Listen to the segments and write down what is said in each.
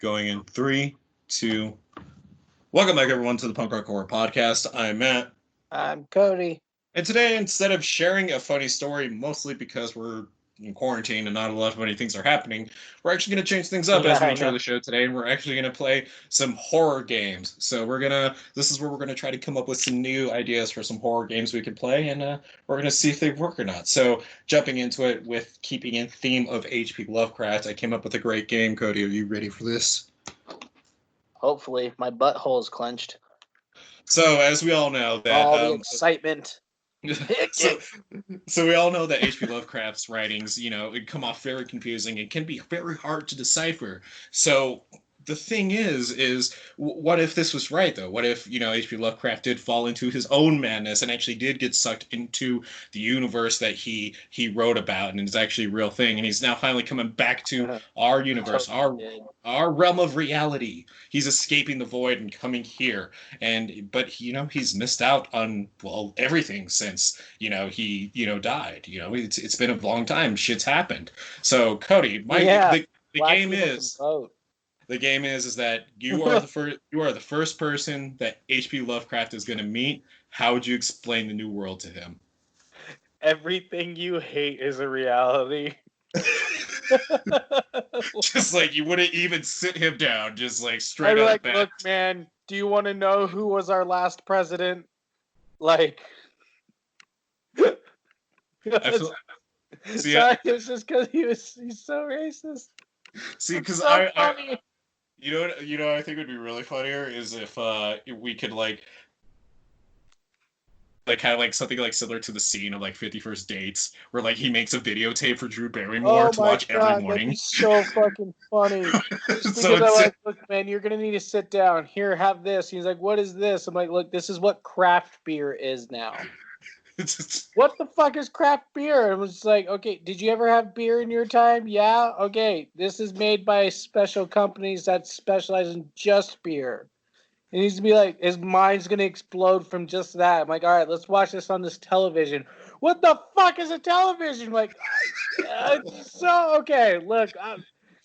Going in three, two. Welcome back, everyone, to the Punk Rock Horror Podcast. I'm Matt. I'm Cody. And today, instead of sharing a funny story, mostly because we're in quarantine and not a lot of funny things are happening, we're actually going to change things up as we intro the show today, and we're actually going to play some horror games. So this is where we're going to try to come up with some new ideas for some horror games we could play, and we're going to see if they work or not. So jumping into it with keeping in theme of H.P. Lovecraft, I came up with a great game. Cody, are you ready for this? Hopefully, my butthole is clenched. So, as we all know, that all the excitement. So we all know that H.P. Lovecraft's writings, it come off very confusing. It can be very hard to decipher. So the thing is, what if this was right, though? What if, H.P. Lovecraft did fall into his own madness and actually did get sucked into the universe that he wrote about, and it's actually a real thing, and he's now finally coming back to our universe, our realm of reality. He's escaping the void and coming here, but he's missed out on everything since he died. It's been a long time. Shit's happened. So Cody, the game is. The game is that you are the first person that H.P. Lovecraft is going to meet. How would you explain the new world to him? Everything you hate is a reality. Just like you wouldn't even sit him down, just like straight up. Look, man, do you want to know who was our last president? Like, it's just because he's so racist. See, because funny. You know, I think would be really funnier is if we could like kind of like something like similar to the scene of like 50 First Dates, where like he makes a videotape for Drew Barrymore to watch every morning. That'd be so fucking funny. Just because I'm like, look, man, you're gonna need to sit down. Here, have this. He's like, what is this? I'm like, look, this is what craft beer is now. What the fuck is craft beer? I was like, okay, did you ever have beer in your time? Yeah? Okay, this is made by special companies that specialize in just beer. It needs to be like, his mind's going to explode from just that. I'm like, all right, let's watch this on this television. What the fuck is a television? Like, okay, look,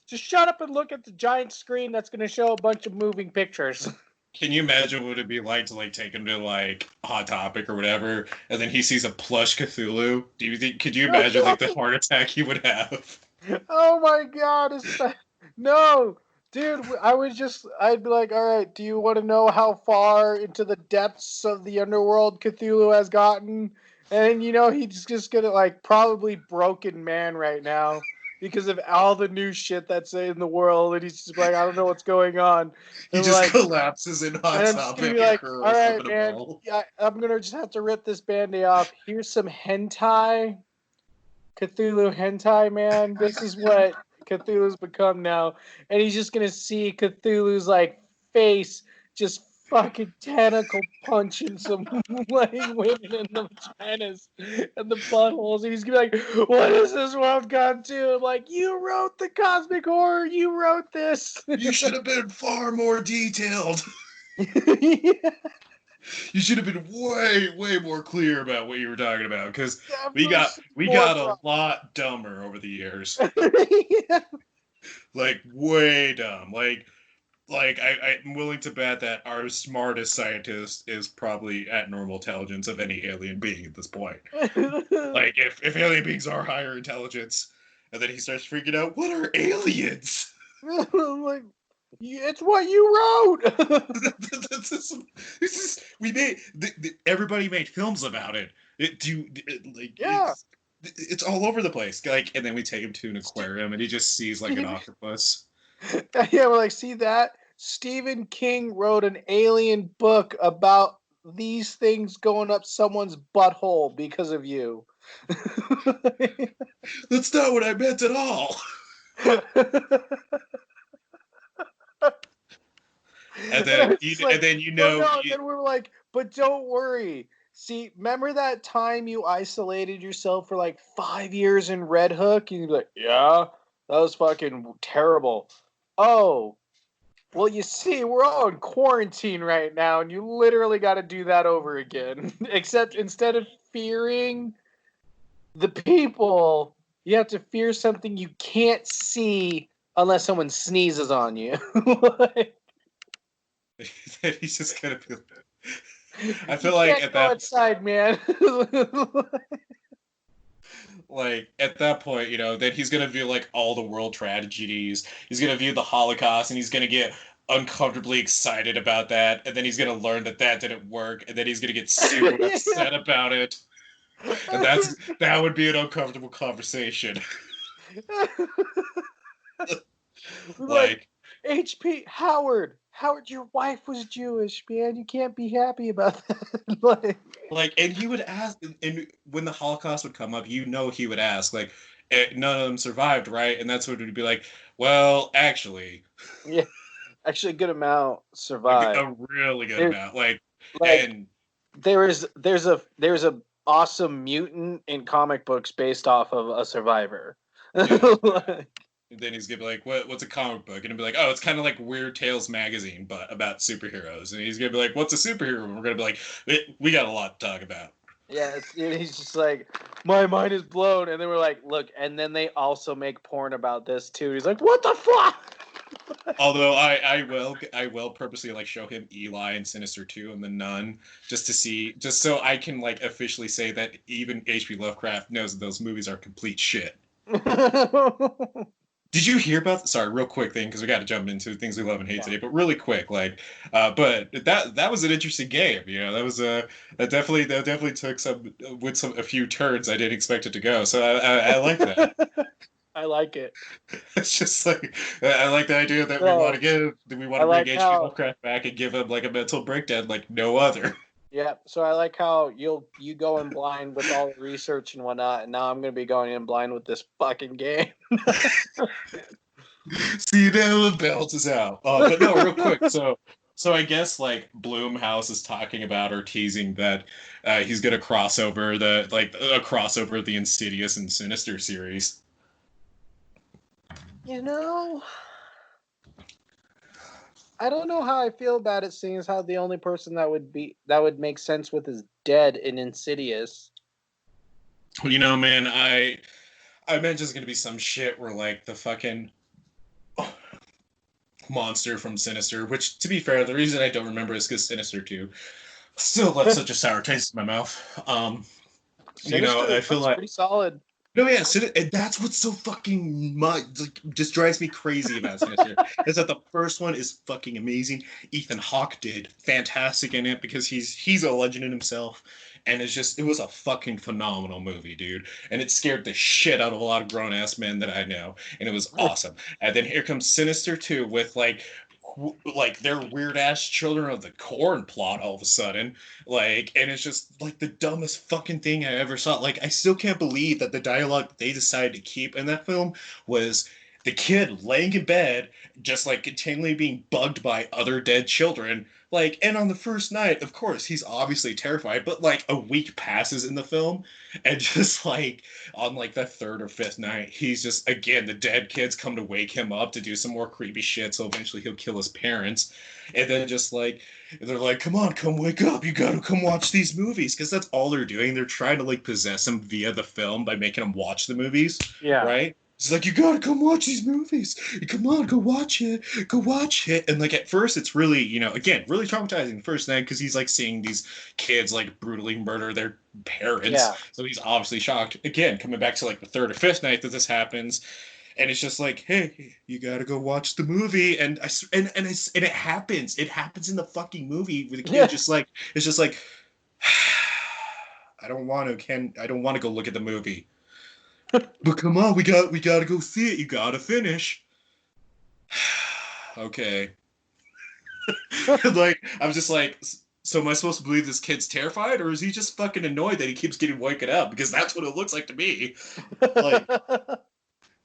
just shut up and look at the giant screen that's going to show a bunch of moving pictures. Can you imagine what it'd be like to like take him to like Hot Topic or whatever, and then he sees a plush Cthulhu? Could you imagine like the heart attack he would have? Oh my god! No, dude. I'd be like, all right. Do you want to know how far into the depths of the underworld Cthulhu has gotten? And he's just gonna like probably broken man right now. Because of all the new shit that's in the world, and he's just like, I don't know what's going on. He just collapses in Hot Topic. Like, all right, man, I'm gonna just have to rip this Band-Aid off. Here's some hentai, Cthulhu hentai, man. This is what Cthulhu's become now, and he's just gonna see Cthulhu's like face just fucking tentacle punching some laying women in the vaginas and the buttholes, and he's gonna be like, what has this world gone to? I'm like, you wrote the cosmic horror, you wrote this. You should have been far more detailed. Yeah. You should have been way more clear about what you were talking about, because we got a lot dumber over the years. Yeah. Like way dumb. Like I'm willing to bet that our smartest scientist is probably at normal intelligence of any alien being at this point. Like if alien beings are higher intelligence, and then he starts freaking out, what are aliens? Like, it's what you wrote. Everybody made films about it. It's all over the place. Like, and then we take him to an aquarium, and he just sees like an octopus. Yeah, we're like, see that? Stephen King wrote an alien book about these things going up someone's butthole because of you. That's not what I meant at all. And then then we're like, but don't worry. See, remember that time you isolated yourself for like 5 years in Red Hook? And you're like, yeah, that was fucking terrible. Oh, well, you see, we're all in quarantine right now, and you literally got to do that over again. Except instead of fearing the people, you have to fear something you can't see Unless someone sneezes on you. He's just gonna be. I You feel like can't at go that outside, man. at that point, then he's gonna view like all the world tragedies. He's gonna view the Holocaust, and he's gonna get uncomfortably excited about that, and then he's gonna learn that didn't work, and then he's gonna get super upset about it, and that would be an uncomfortable conversation. Like, Like, Howard, your wife was Jewish, man. You can't be happy about that. and he would ask, and when the Holocaust would come up, he would ask, like, none of them survived, right? And that's what it would be like. Well, actually, Yeah, actually, a good amount survived. a really good There, amount, like, like and there's a awesome mutant in comic books based off of a survivor. yeah. And then he's gonna be like, what's a comic book? And he'll be like, oh, it's kind of like Weird Tales magazine, but about superheroes. And he's gonna be like, what's a superhero? And we're gonna be like, we got a lot to talk about. Yeah, he's just like, my mind is blown. And then we're like, look, and then they also make porn about this too. He's like, what the fuck? Although I will purposely like show him Eli and Sinister 2 and the Nun just so I can like officially say that even H.P. Lovecraft knows that those movies are complete shit. Did you hear about? Sorry, real quick thing because we got to jump into things we love and hate today. But really quick, like, but that was an interesting game. That definitely took a few turns I didn't expect it to go. So I like that. I like it. It's just like I like the idea that we want to bring like H.P. how, Lovecraft back and give him like a mental breakdown like no other. Yeah, so I like how you go in blind with all the research and whatnot, and now I'm gonna be going in blind with this fucking game. See, now the belt is out. But no, real quick. So I guess like Bloomhouse is talking about or teasing that he's gonna crossover a crossover of the Insidious and Sinister series. I don't know how I feel about it, seeing as how the only person that would make sense with is dead in Insidious. Well, man, I imagine it's gonna be some shit where like the fucking monster from Sinister, which to be fair, the reason I don't remember is because Sinister 2 still left such a sour taste in my mouth. Sinister, I feel like pretty solid. no, yeah, and that's what's so fucking just drives me crazy about Sinister is that the first one is fucking amazing. Ethan Hawke did fantastic in it because he's a legend in himself, and it was a fucking phenomenal movie, dude. And it scared the shit out of a lot of grown ass men that I know, and it was awesome. And then here comes Sinister 2 with like they're weird ass Children of the Corn plot all of a sudden, and it's just like the dumbest fucking thing I ever saw. Like I still can't believe that the dialogue that they decided to keep in that film was the kid laying in bed just like continually being bugged by other dead children, and on the first night of course he's obviously terrified, but like a week passes in the film, and just like on like the third or fifth night he's just again the dead kids come to wake him up to do some more creepy shit, so eventually he'll kill his parents, and then just like they're like, come on, come wake up, you gotta come watch these movies, because that's all they're doing. They're trying to like possess him via the film by making him watch the movies. Yeah. Right. It's like, you gotta come watch these movies. Come on, go watch it. Go watch it. And like at first, it's really, again, really traumatizing the first night because he's like seeing these kids like brutally murder their parents. Yeah. So he's obviously shocked. Again, coming back to like the third or fifth night that this happens, and it's just like, hey, you gotta go watch the movie. And it happens. It happens in the fucking movie with the kid just like it's just like, I don't want to go look at the movie. But come on, we gotta go see it. You gotta finish. Okay. Like, I'm just like, so am I supposed to believe this kid's terrified, or is he just fucking annoyed that he keeps getting woken up? Because that's what it looks like to me. Like,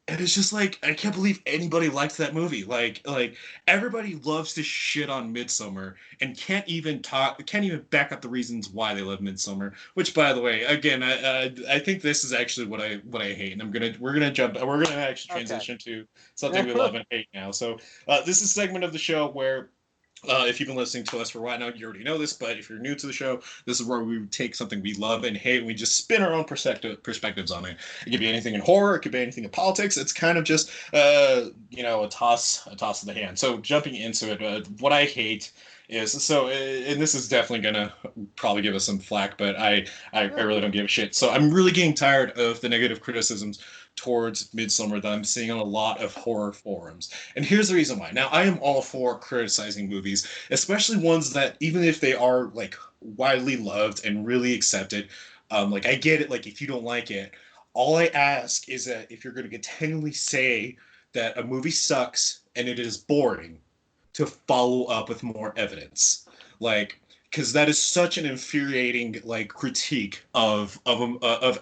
and it's just like, I can't believe anybody liked that movie. Like everybody loves to shit on Midsummer and can't even back up the reasons why they love Midsummer. Which, by the way, again, I think this is actually what I hate, and we're gonna actually transition to something we love and hate now. So this is a segment of the show where If you've been listening to us for a while now, you already know this, but if you're new to the show, this is where we take something we love and hate and we just spin our own perspectives on it. It could be anything in horror, it could be anything in politics. It's kind of just, a toss of the hand. So jumping into it, what I hate is and this is definitely gonna probably give us some flack, but I really don't give a shit. So I'm really getting tired of the negative criticisms towards Midsummer that I'm seeing on a lot of horror forums. And here's the reason why. Now, I am all for criticizing movies, especially ones that, even if they are like widely loved and really accepted, like I get it. Like if you don't like it, all I ask is that if you're going to continually say that a movie sucks and it is boring, to follow up with more evidence. Like because that is such an infuriating like critique of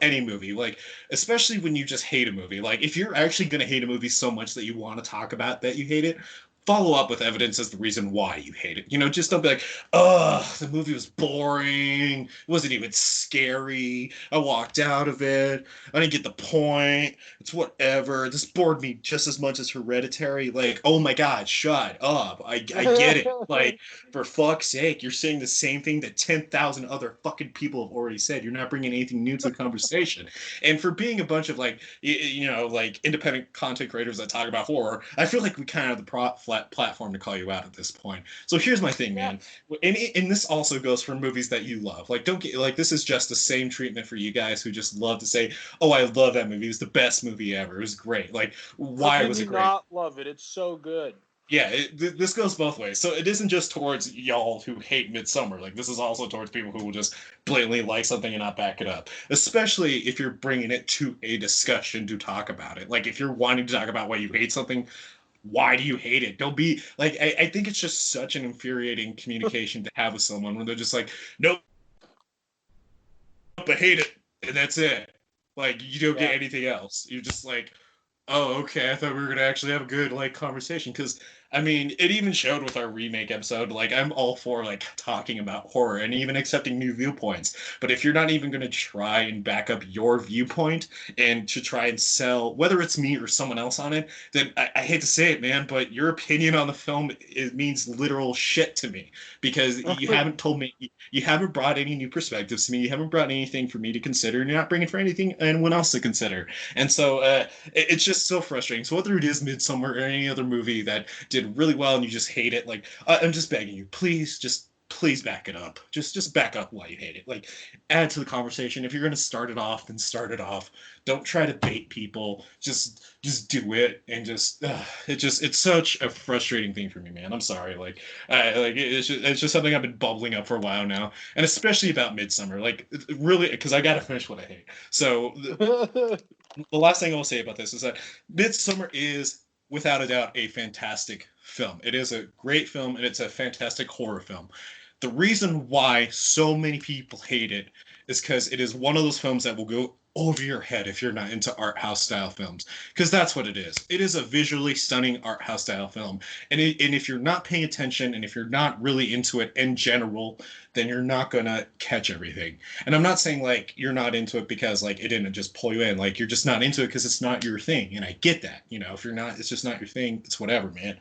any movie, like especially when you just hate a movie. Like if you're actually going to hate a movie so much that you want to talk about that you hate it, follow up with evidence as the reason why you hate it. Just don't be like, "Ugh, the movie was boring. It wasn't even scary. I walked out of it. I didn't get the point. It's whatever. This bored me just as much as Hereditary." Like, oh my God, shut up. I get it. Like, for fuck's sake, you're saying the same thing that 10,000 other fucking people have already said. You're not bringing anything new to the conversation. And for being a bunch of like, like independent content creators that talk about horror, I feel like we kind of have the flat platform to call you out at this point. So here's my thing, Yeah. man. And this also goes for movies that you love. Like, don't get like this is just the same treatment for you guys who just love to say, "Oh, I love that movie. It was the best movie ever. It was great." Like, How why can was you it great? not love it? It's so good. Yeah, this goes both ways. So it isn't just towards y'all who hate Midsummer. Like this is also towards people who will just blatantly like something and not back it up. Especially if you're bringing it to a discussion to talk about it. Like if you're wanting to talk about why you hate something, why do you hate it? Don't be like I think it's just such an infuriating communication to have with someone when they're just like, nope, I hate it, and that's it. Like you don't Yeah. get anything else. You're just like, oh, okay. I thought we were gonna actually have a good like conversation because I mean, it even showed with our remake episode. Like, I'm all for like talking about horror and even accepting new viewpoints. But if you're not even gonna try and back up your viewpoint and to try and sell, whether it's me or someone else on it, then I hate to say it, man, but your opinion on the film it means literal shit to me because you haven't told me, you haven't brought any new perspectives to me, you haven't brought anything for me to consider, and you're not bringing for anything anyone else to consider. And so it's just so frustrating. So whether it is Midsummer or any other movie that did really well and you just hate it, like I'm just begging you, please back it up. Just back up why you hate it. Like add to the conversation. If you're gonna start it off, then start it off. Don't try to bait people. Just do it and it's such a frustrating thing for me, man. I'm sorry. It's just something I've been bubbling up for a while now, and especially about Midsummer. Like really, because I gotta finish what I hate. So the last thing I will say about this is that Midsummer is without a doubt a fantastic film. It is a great film and it's a fantastic horror film. The reason why so many people hate it is because it is one of those films that will go over your head if you're not into art house style films, because that's what it is. It is a visually stunning art house style film, and if you're not paying attention and if you're not really into it in general, then you're not gonna catch everything. And I'm not saying like you're not into it because like it didn't just pull you in. Like you're just not into it because it's not your thing. And I get that. If you're not, it's just not your thing. It's whatever, man.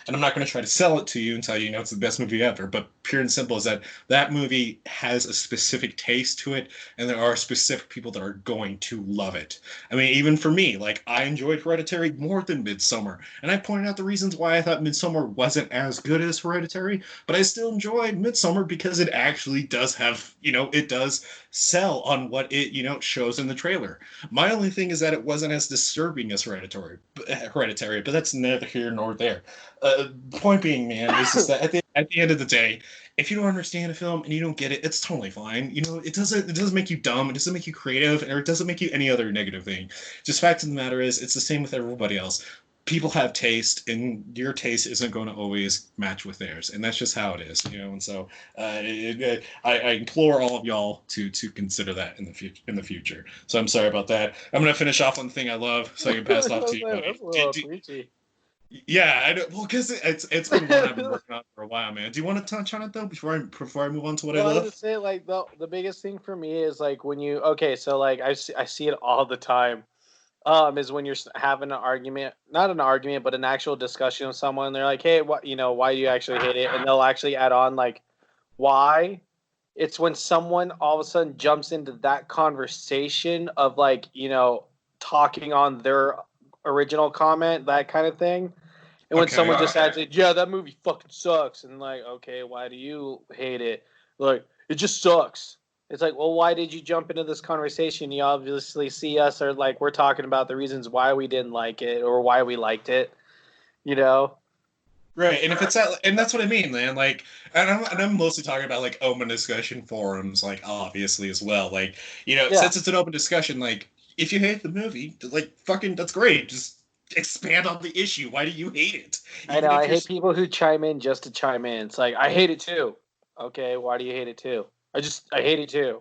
And I'm not going to try to sell it to you and tell you, it's the best movie ever. But pure and simple is that that movie has a specific taste to it, and there are specific people that are going to love it. I mean, even for me, like I enjoyed Hereditary more than Midsummer, and I pointed out the reasons why I thought Midsummer wasn't as good as Hereditary, but I still enjoyed Midsummer because it actually does have, it does sell on what it, shows in the trailer. My only thing is that it wasn't as disturbing as Hereditary, but that's neither here nor there. Point being, man, is just that at the end of the day, if you don't understand a film and you don't get it, it's totally fine. It doesn't make you dumb. It doesn't make you creative, or it doesn't make you any other negative thing. Just fact of the matter is, it's the same with everybody else. People have taste, and your taste isn't going to always match with theirs, and that's just how it is. And so I implore all of y'all to consider that in the future. So I'm sorry about that. I'm gonna finish off on the thing I love, so I can pass it off to you, buddy. That's a little preachy. Yeah, I know. Well, because it's been one I've been working on for a while, man. Do you want to touch on it though before I move on to what I Well, I was love? just say the biggest thing for me is like when you so like I see it all the time is when you're having an argument, not an argument, but an actual discussion with someone. And they're like, "Hey, what? Why do you actually hate it?" And they'll actually add on like, "Why?" It's when someone all of a sudden jumps into that conversation of like, talking on their original comment, that kind of thing. And when Okay. someone just adds it, yeah, that movie fucking sucks, and like, okay, why do you hate it? Like, it just sucks. It's like, well, why did you jump into this conversation? You obviously see us, or like we're talking about the reasons why we didn't like it or why we liked it. You know? Right, and if it's that, and that's what I mean, man. Like, and I'm mostly talking about like open discussion forums, like obviously as well. Like, Yeah, since it's an open discussion, like if you hate the movie, like fucking, that's great. Just expand on the issue. Why do you hate it? I Even know. if I you're, hate people who chime in just to chime in. It's like I hate it too. Okay, why do you hate it too? I hate it too.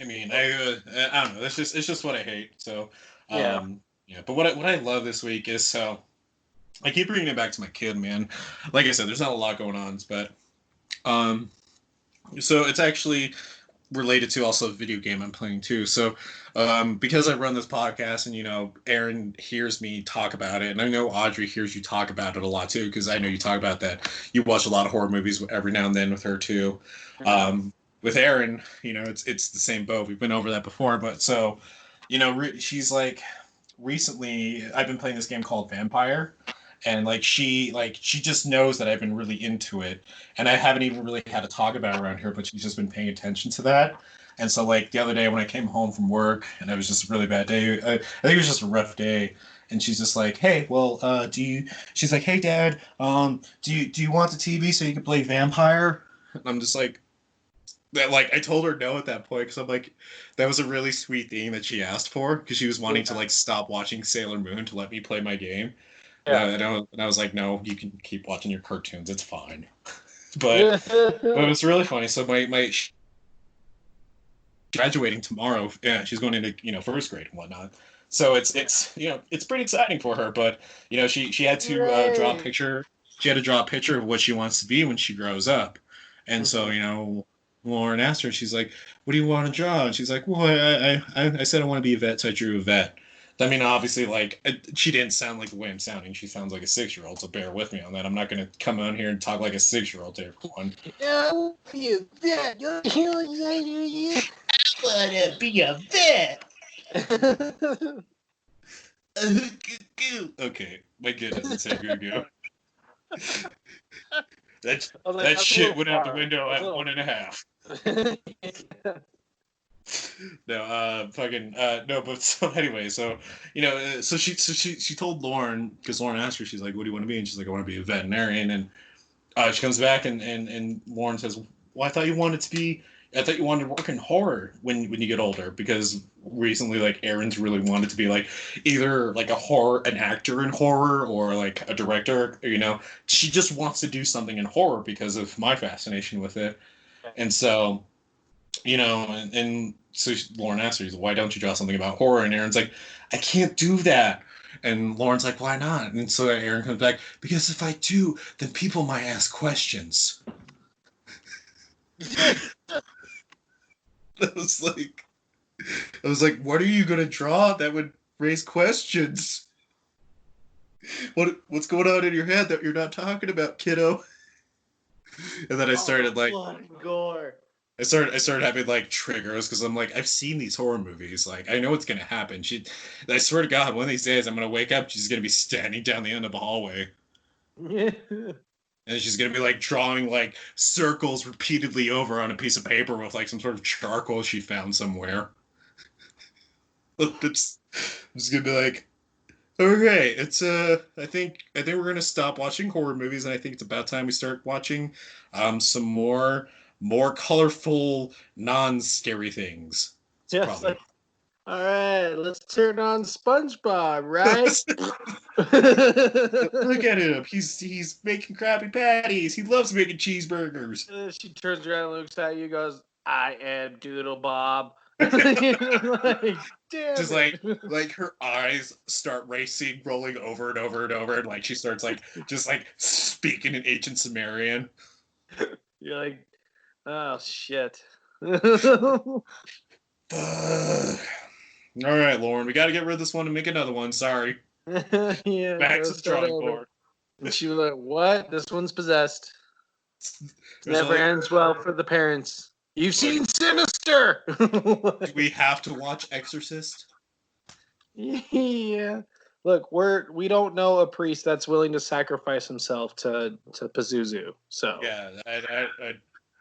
I mean, I don't know. It's just what I hate. So, Yeah. yeah. But what I love this week is I keep bringing it back to my kid, man. Like I said, there's not a lot going on, but um, so it's actually related to also a video game I'm playing too. So, because I run this podcast and Aaron hears me talk about it, and I know Audrey hears you talk about it a lot too, because I know you talk about that. You watch a lot of horror movies every now and then with her too. Mhm. With Aaron, it's the same boat. We've been over that before, but so, she's like, recently I've been playing this game called Vampire, and she just knows that I've been really into it, and I haven't even really had to talk about it around here, but she's just been paying attention to that. And so like the other day when I came home from work and it was just a really bad day, I think it was just a rough day. And she's just like, hey, well, do you? She's like, hey, Dad, do you want the TV so you can play Vampire? And I'm just like, that. Like I told her no at that point because I'm like, that was a really sweet thing that she asked for because she was wanting to Yeah. like stop watching Sailor Moon to let me play my game. Yeah. And I was like, no, you can keep watching your cartoons. It's fine. But it's really funny. So she's graduating tomorrow. Yeah, she's going into first grade and whatnot. So it's pretty exciting for her. But she had to draw a Right. picture. She had to draw a picture of what she wants to be when she grows up. And so Mhm. Lauren asked her. She's like, "What do you want to draw?" And she's like, "Well, I said I want to be a vet, so I drew a vet." I mean, obviously, like she didn't sound like the way I'm sounding. She sounds like a 6-year-old, so bear with me on that. I'm not gonna come on here and talk like a 6-year-old to everyone. Yeah, you vet. You Wanna be a vet? Okay, my kid doesn't say goo goo. That I was like, that that's a shit little went out the far. window That's a at little. 1.5. No, fucking no, but so anyway, so so she told Lauren because Lauren asked her, she's like, "What do you want to be?" And she's like, "I want to be a veterinarian." And she comes back and Lauren says, "Well, I thought you wanted to work in horror when you get older because recently like Aaron's really wanted to be like either like an actor in horror or like a director. She just wants to do something in horror because of my fascination with it, and so." And so Lauren asked her, "Why don't you draw something about horror?" And Aaron's like, "I can't do that." And Lauren's like, "Why not?" And so Aaron comes back, "Because if I do, then people might ask questions." I was like, "What are you gonna draw that would raise questions? What's going on in your head that you're not talking about, kiddo?" And then All the blood and gore. I started having like triggers because I'm like, I've seen these horror movies. Like, I know what's gonna happen. I swear to God, one of these days I'm gonna wake up. She's gonna be standing down the end of the hallway, and she's gonna be like drawing like circles repeatedly over on a piece of paper with like some sort of charcoal she found somewhere. it's, I'm just gonna be like, okay, I think we're gonna stop watching horror movies, and I think it's about time we start watching some more colorful, non-scary things. It's Yes. probably All right, let's turn on SpongeBob, right? look at him. He's making Krabby Patties. He loves making cheeseburgers. And then she turns around and looks at you, and goes, "I am Doodle Bob." Like, damn Just like it! like her eyes start racing, rolling over and over and over, and like she starts like just like speaking in ancient Sumerian. You're like, oh shit. Fuck. All right, Lauren, we got to get rid of this one and make another one. Sorry. Yeah, Back go to the start drawing over. board. And she was like, "What? This one's possessed. There's Never like, ends well for the parents. You've like, seen Sinister." do we have to watch Exorcist? Yeah. Look, we don't know a priest that's willing to sacrifice himself to Pazuzu. So Yeah,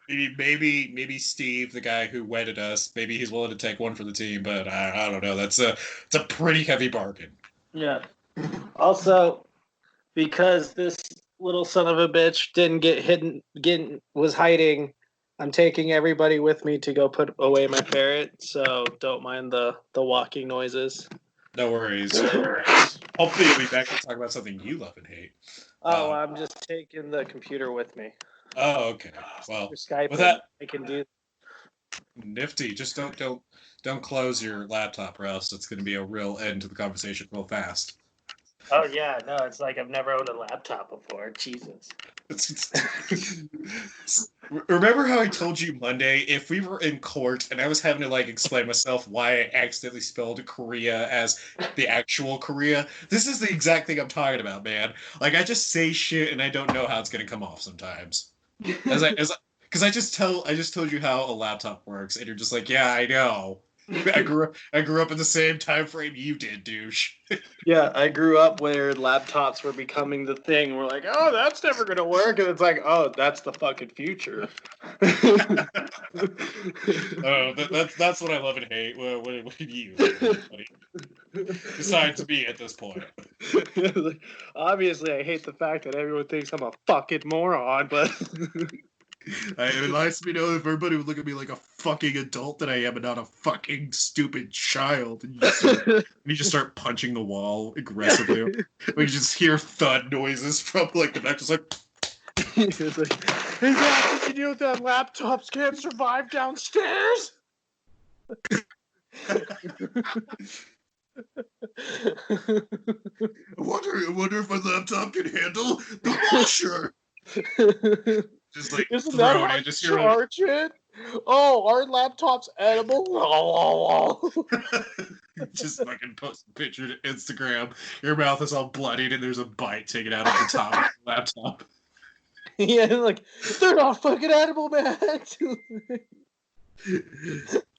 maybe Steve, the guy who wedded us, maybe he's willing to take one for the team, but I don't know. It's a pretty heavy bargain. yeah. Also, because this little son of a bitch didn't was hiding, I'm taking everybody with me to go put away my ferret. So don't mind the walking noises. No worries. Hopefully you'll be back to talk about something you love and hate. Oh, I'm just taking the computer with me. Oh, okay. Well, For Skype, with that, I can do. nifty. Just don't close your laptop, or else it's going to be a real end to the conversation real fast. Oh yeah, no, it's like I've never owned a laptop before. Jesus. Remember how I told you Monday, if we were in court and I was having to like explain myself why I accidentally spelled Korea as the actual Korea? This is the exact thing I'm talking about, man. Like I just say shit and I don't know how it's gonna come off sometimes. Because I just told you how a laptop works, and you're just like, yeah, I know. I grew up in the same time frame you did, douche. Yeah, I grew up where laptops were becoming the thing. We're like, oh, that's never gonna work, and it's like, oh, that's the fucking future. That's what I love and hate. What do you love and hate, buddy? Besides me at this point. Obviously, I hate the fact that everyone thinks I'm a fucking moron, but It reminds me, if everybody would look at me like a fucking adult that I am and not a fucking stupid child. And you just start punching the wall aggressively. We just hear thud noises from like the back, just like. It's like, hey, Dad, did you know that laptops can't survive downstairs? I wonder if my laptop can handle the washer. Just like Isn't that throw how it in, you just hear charge it? Oh, are laptops edible? just fucking post a picture to Instagram. Your mouth is all bloodied and there's a bite taken out of the top of the laptop. Yeah, like they're not fucking edible, man.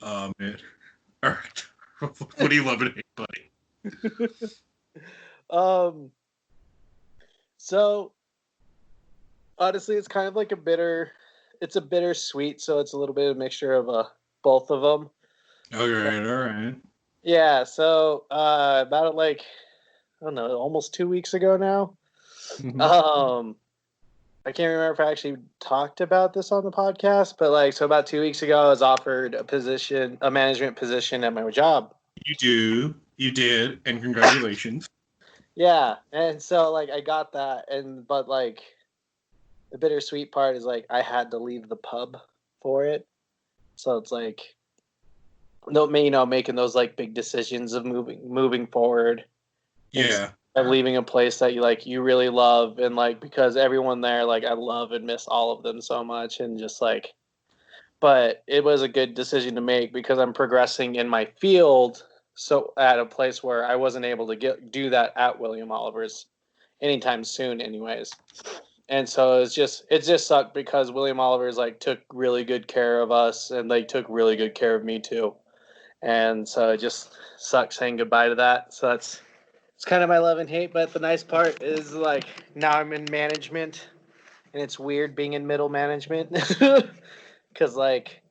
Oh man. All right. What do you love and hate, buddy? So honestly, it's kind of like it's a bittersweet, so it's a little bit of a mixture of both of them. All right. Yeah, so about like I don't know, almost 2 weeks ago now. Mm-hmm. I can't remember if I actually talked about this on the podcast, but like so about 2 weeks ago, I was offered a management position at my job. You did, and congratulations. Yeah, and so like I got that, but like the bittersweet part is like I had to leave the pub for it, so it's like no, making those like big decisions of moving forward. Yeah. Of leaving a place that you really love, and like because everyone there, like I love and miss all of them so much, and just like, but it was a good decision to make because I'm progressing in my field, so at a place where I wasn't able to do that at William Oliver's anytime soon, anyways. And so it just sucked because William Oliver's like took really good care of us, and they took really good care of me too, and so it just sucks saying goodbye to that. So it's kind of my love and hate, but the nice part is like now I'm in management, and it's weird being in middle management because like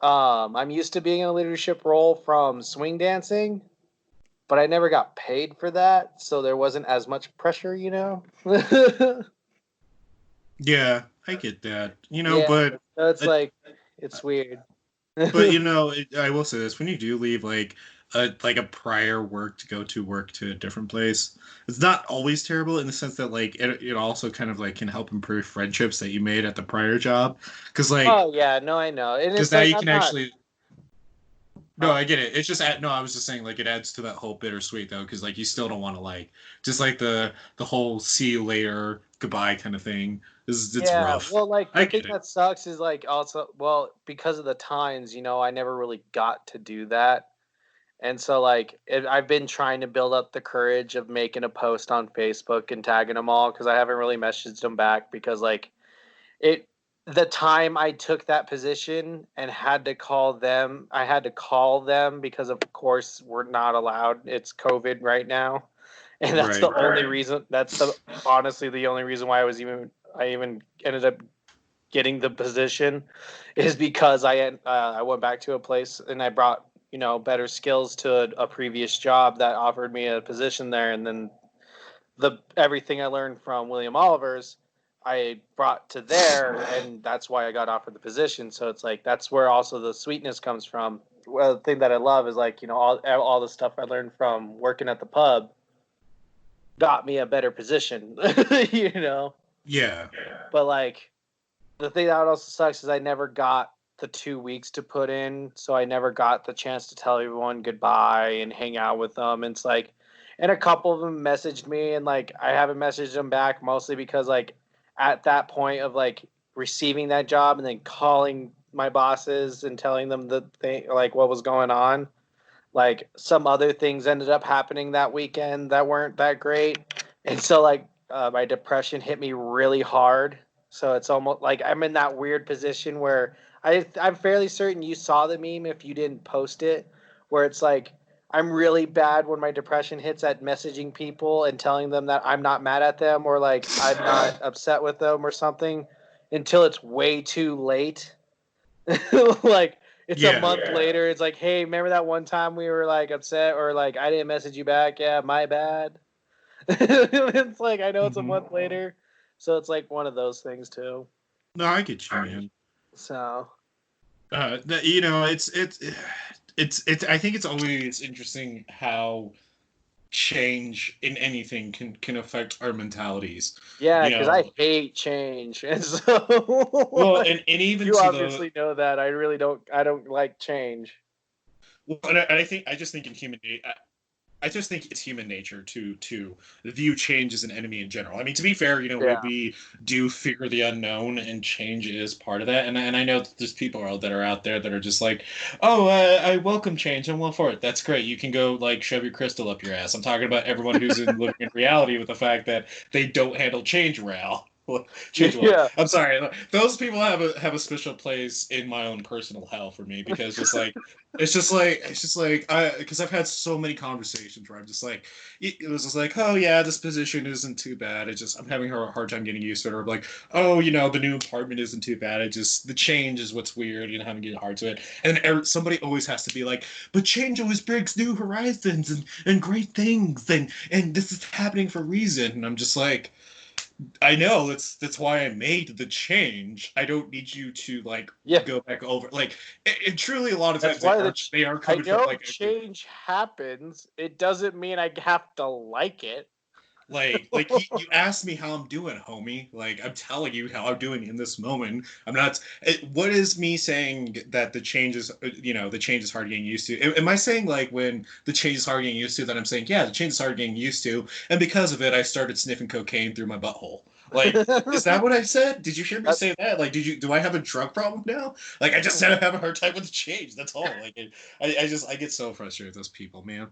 I'm used to being in a leadership role from swing dancing, but I never got paid for that, so there wasn't as much pressure, Yeah, I get that. Yeah, but so it's uh, like it's weird. but I will say this: when you do leave a prior work to go to work to a different place, it's not always terrible in the sense that like it also kind of like can help improve friendships that you made at the prior job, because Oh yeah, no, I know, and it's now like you I'm can not. actually. No, I get it. It's just no. I was just saying, like, it adds to that whole bittersweet though, because like you still don't want to like just like the whole see you later, goodbye kind of thing. It's Yeah, rough. well, like I the thing get it. that sucks is like also, well, because of the times, I never really got to do that. And so, like, I've been trying to build up the courage of making a post on Facebook and tagging them all because I haven't really messaged them back because, like, it the time I took that position and had to call them, I had to call them because, of course, we're not allowed. It's COVID right now, and that's the only reason. That's the honestly the only reason why I even ended up getting the position is because I went back to a place and I brought better skills to a previous job that offered me a position there, and then the everything I learned from William Oliver's I brought to there, and that's why I got offered the position. So it's like that's where also the sweetness comes from. Well, the thing that I love is like all the stuff I learned from working at the pub got me a better position, you know. Yeah. But like the thing that also sucks is I never got the 2 weeks to put in, so I never got the chance to tell everyone goodbye and hang out with them. And it's like, and a couple of them messaged me, and like I haven't messaged them back mostly because like at that point of like receiving that job and then calling my bosses and telling them the thing like what was going on, like some other things ended up happening that weekend that weren't that great, and so like my depression hit me really hard. So it's almost like I'm in that weird position where I'm fairly certain you saw the meme if you didn't post it, where it's like I'm really bad when my depression hits at messaging people and telling them that I'm not mad at them or like I'm not upset with them or something until it's way too late. Like it's a month later. It's like, hey, remember that one time we were like upset or like I didn't message you back? Yeah, my bad. It's like I know it's a month later, so it's like one of those things too. No, I get you, man. So, you know, it's. I think it's always interesting how change in anything can affect our mentalities. yeah, You because know, I hate change, and so well, like, and even you to obviously know that I really don't. I don't like change. well, and I just think in I just think it's human nature to view change as an enemy in general. I mean, to be fair, Yeah. we do fear the unknown, and change is part of that. And I know that there's people that are out there that are just like, oh, I welcome change. I'm well for it. That's great. You can go like shove your crystal up your ass. I'm talking about everyone who's living in reality with the fact that they don't handle change well. Change well. Yeah. I'm sorry. Those people have a special place in my own personal hell for me because it's just like I because I've had so many conversations where I'm just like it was just like, oh yeah, this position isn't too bad. It's just I'm having a hard time getting used to it. Or like, oh, the new apartment isn't too bad. It just the change is what's weird. Having to get hard to it. And then somebody always has to be like, but change always brings new horizons and great things and this is happening for a reason. And I'm just like, I know that's why I made the change. I don't need you to like Yeah. go back over like it truly a lot of times That's why they are I coming from know like change happens. It doesn't mean I have to like it. like you asked me how I'm doing, homie. Like I'm telling you how I'm doing in this moment. I'm not. What is me saying that the change is the change is hard getting used to? Am I saying like when the change is hard getting used to that I'm saying yeah the change is hard getting used to and because of it I started sniffing cocaine through my butthole? Like, is that what I said? Did you hear me say that? Like, do I have a drug problem now? Like, I just said I'm having a hard time with the change. That's all. Like, I get so frustrated with those people, man.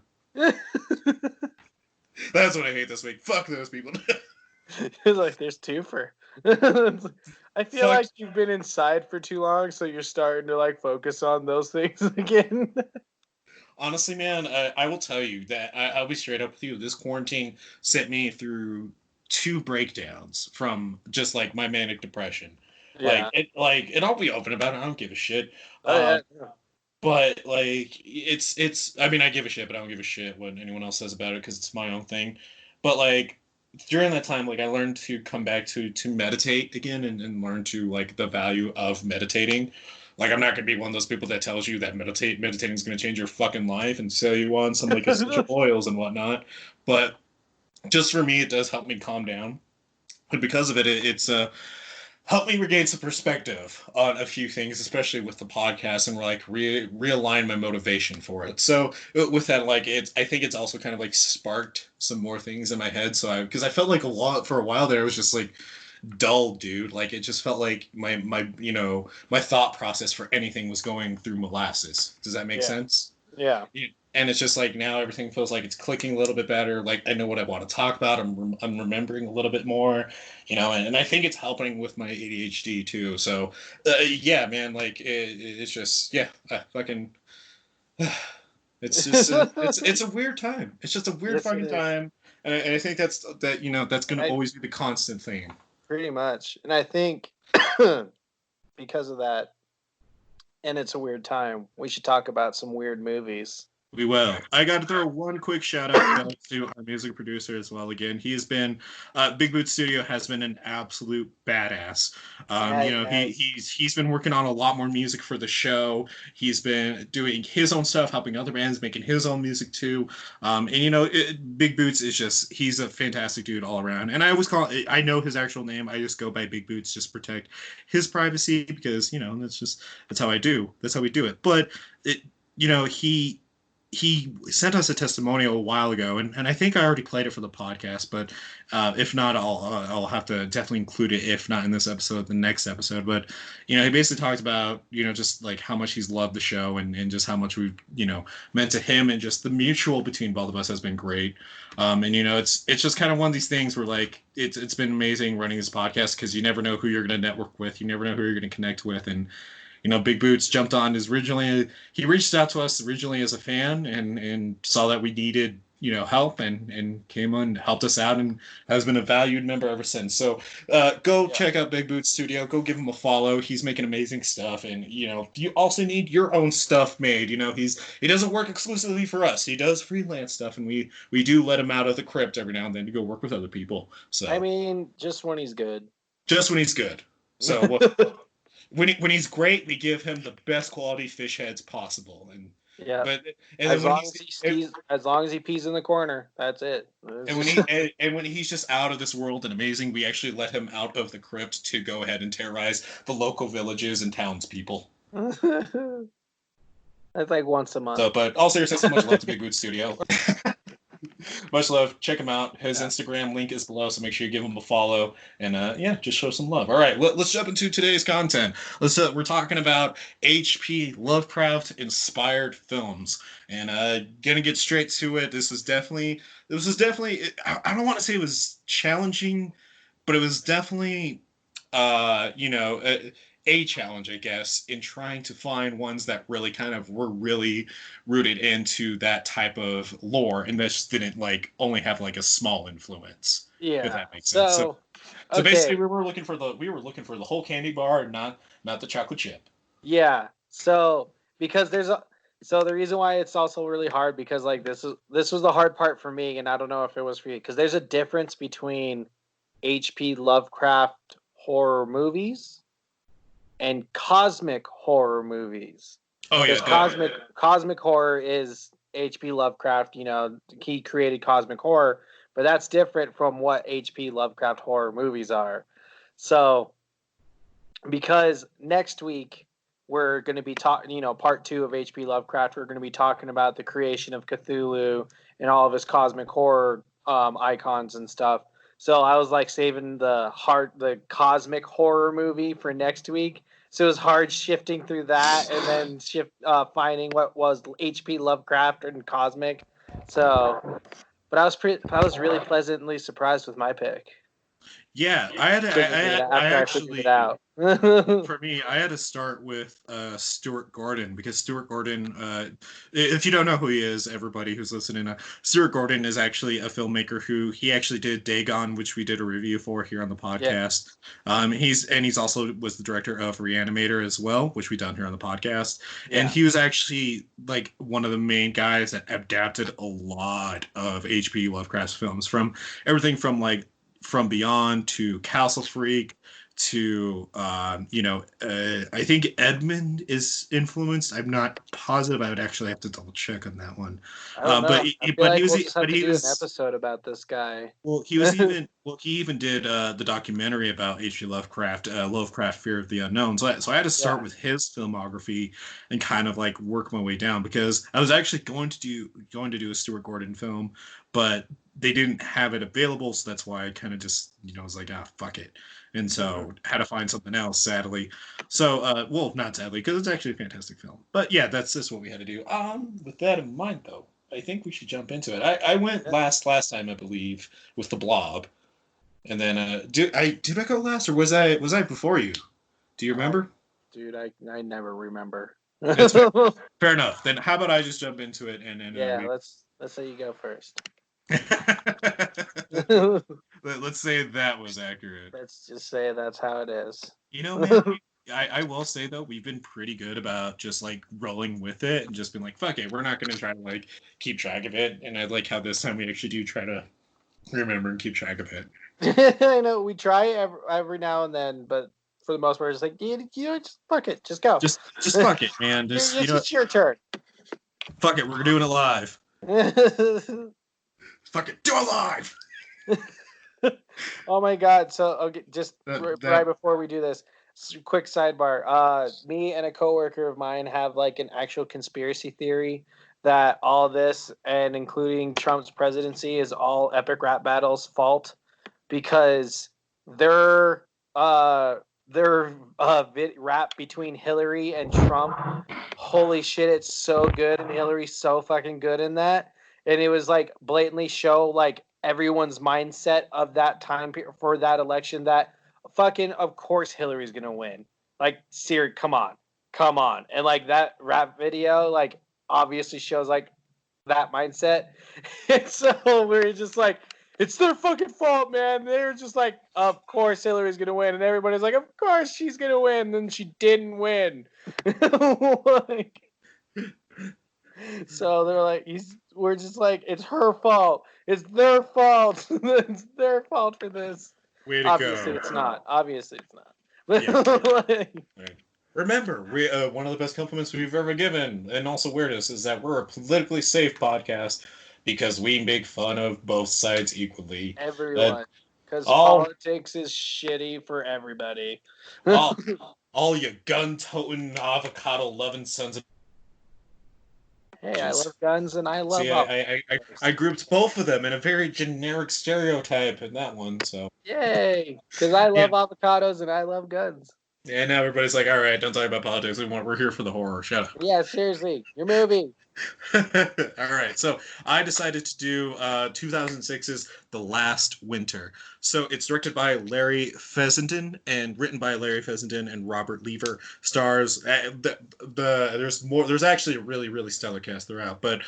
That's what I hate this week. Fuck those people. Like there's twofer. I feel Fuck. like you've been inside for too long, so you're starting to like focus on those things again. Honestly, man, I will tell you that I'll be straight up with you. This quarantine sent me through two breakdowns from just like my manic depression. Yeah. And I'll be open about it. I don't give a shit. Oh yeah. But like it's I mean I give a shit but I don't give a shit what anyone else says about it because it's my own thing. But like during that time like I learned to come back to meditate again and learn to like the value of meditating. Like I'm not gonna be one of those people that tells you that meditating is gonna change your fucking life and sell you on some like essential oils and whatnot. But just for me it does help me calm down. And because of it, it's helped me regain some perspective on a few things, especially with the podcast, and like realign my motivation for it. So with that, like I think it's also kind of like sparked some more things in my head. So because I felt like a lot for a while there, it was just like dull, dude. Like it just felt like my thought process for anything was going through molasses. Does that make sense? Yeah. Yeah. and it's just like now everything feels like it's clicking a little bit better. Like I know what I want to talk about. I'm remembering a little bit more, and I think it's helping with my ADHD too. So yeah, man, like it's just yeah, fucking. It's just it's a weird time. It's just a weird Yes, it fucking is. time, and I think that's And gonna always be the constant thing. pretty much. And I think because of that, and it's a weird time, we should talk about some weird movies. We will. I got to throw one quick shout out to our music producer as well. Again, he's been Big Boot Studio has been an absolute badass. He's been working on a lot more music for the show. He's been doing his own stuff, helping other bands, making his own music too. Big Boots is just he's a fantastic dude all around. And I know his actual name. I just go by Big Boots just to protect his privacy because that's how I do. That's how we do it. But it he sent us a testimonial a while ago, and I think I already played it for the podcast. But if not, I'll have to definitely include it. If not in this episode, the next episode. But he basically talked about just like how much he's loved the show and just how much we've meant to him, and just the mutual between both of us has been great. It's just kind of one of these things where like it's been amazing running this podcast because you never know who you're going to network with, you never know who you're going to connect with, and Big Boots jumped on he reached out to us originally as a fan and saw that we needed, help and came on, helped us out and has been a valued member ever since. So go check out Big Boots Studio. Go give him a follow. He's making amazing stuff. And, you also need your own stuff made. He doesn't work exclusively for us. He does freelance stuff. And we do let him out of the crypt every now and then to go work with other people. So I mean, just when he's good. Just when he's good. So when he's great, we give him the best quality fish heads possible. And yeah, but as long as he pees in the corner, that's it. When he's just out of this world and amazing, we actually let him out of the crypt to go ahead and terrorize the local villages and townspeople. That's like once a month. So, but all seriousness, so much love to Big Boot Studio. Much love. Check him out. His Instagram link is below, so make sure you give him a follow and just show some love. All right, let's jump into today's content. We're talking about H.P. Lovecraft inspired films, and gonna get straight to it. This was definitely. I don't want to say it was challenging, but it was definitely a challenge, I guess, in trying to find ones that really kind of were really rooted into that type of lore and that just didn't like only have like a small influence. Yeah, if that makes sense. So okay. Basically, we were looking for the whole candy bar and not the chocolate chip. Yeah. So because the reason why it's also really hard because like this was the hard part for me, and I don't know if it was for you because there's a difference between H.P. Lovecraft horror movies and cosmic horror movies. Oh yeah, cosmic horror is H.P. Lovecraft. He created cosmic horror, but that's different from what H.P. Lovecraft horror movies are. So, because next week we're going to be talking, part 2 of H.P. Lovecraft. We're going to be talking about the creation of Cthulhu and all of his cosmic horror icons and stuff. So I was like saving the cosmic horror movie for next week. So it was hard shifting through that and then finding what was H.P. Lovecraft and cosmic. So, but I was really pleasantly surprised with my pick. Yeah, I figured it out. For me, I had to start with Stuart Gordon because Stuart Gordon, if you don't know who he is, everybody who's listening, Stuart Gordon is actually a filmmaker he actually did Dagon, which we did a review for here on the podcast. Yeah. He's also was the director of Reanimator as well, which we done here on the podcast. Yeah. And he was actually like one of the main guys that adapted a lot of H.P. Lovecraft's films, from everything from like From Beyond to Castle Freak to I think Edmund is influenced. I'm not positive. I would actually have to double check on that one. He was an episode about this guy. Well, he was he even did the documentary about H.P. Lovecraft, Lovecraft Fear of the Unknown. So I had to start with his filmography and kind of like work my way down because I was actually going to do a Stuart Gordon film, but they didn't have it available, so that's why I kind of just was like, fuck it, and so had to find something else. Sadly, so well, not sadly, because it's actually a fantastic film. But yeah, that's just what we had to do. With that in mind, though, I think we should jump into it. I went last time, I believe, with the Blob, and then did I go last, or was I before you? Do you remember? Dude, I never remember. That's fair. Fair enough. Then how about I just jump into it and yeah, let's say you go first. Let's say that was accurate. Let's just say that's how it is. Man, I will say though, we've been pretty good about just like rolling with it and just been like, fuck it, we're not going to try to like keep track of it. And I like how this time we actually do try to remember and keep track of it. I know we try every now and then, but for the most part, it's like just fuck it, just go. Just fuck it, man. It's your turn. Fuck it, we're doing it live. Fuck it, do it live. Oh my god! So okay, just right before we do this, quick sidebar. Me and a coworker of mine have like an actual conspiracy theory that all this, and including Trump's presidency, is all Epic Rap Battle's fault, because their rap between Hillary and Trump, holy shit, it's so good, and Hillary's so fucking good in that, and it was like blatantly show like everyone's mindset of that time for that election, that fucking of course Hillary's gonna win. Like, Siri, come on. And like that rap video, like obviously shows like that mindset. And so we're just like, it's their fucking fault, man. They're just like, of course Hillary's gonna win, and everybody's like, of course she's gonna win. And then she didn't win. Like, so they're like, we're just like, it's her fault. It's their fault. It's their fault for this. Way to Obviously, go. it's not. Obviously, it's not. But yeah. Right. Remember, we one of the best compliments we've ever given, and also weirdness, is that we're a politically safe podcast because we make fun of both sides equally. Everyone. Because politics is shitty for everybody. all you gun-toting, avocado-loving sons of... Hey, I love guns and I love... I grouped both of them in a very generic stereotype in that one, so... Yay! Because I love avocados and I love guns. And now everybody's like, all right, don't talk about politics. We're here for the horror. Shut up. Yeah, seriously. Your movie. All right. So I decided to do 2006's The Last Winter. So it's directed by Larry Fessenden and written by Larry Fessenden and Robert Lever. Stars there's actually a really, really stellar cast throughout, but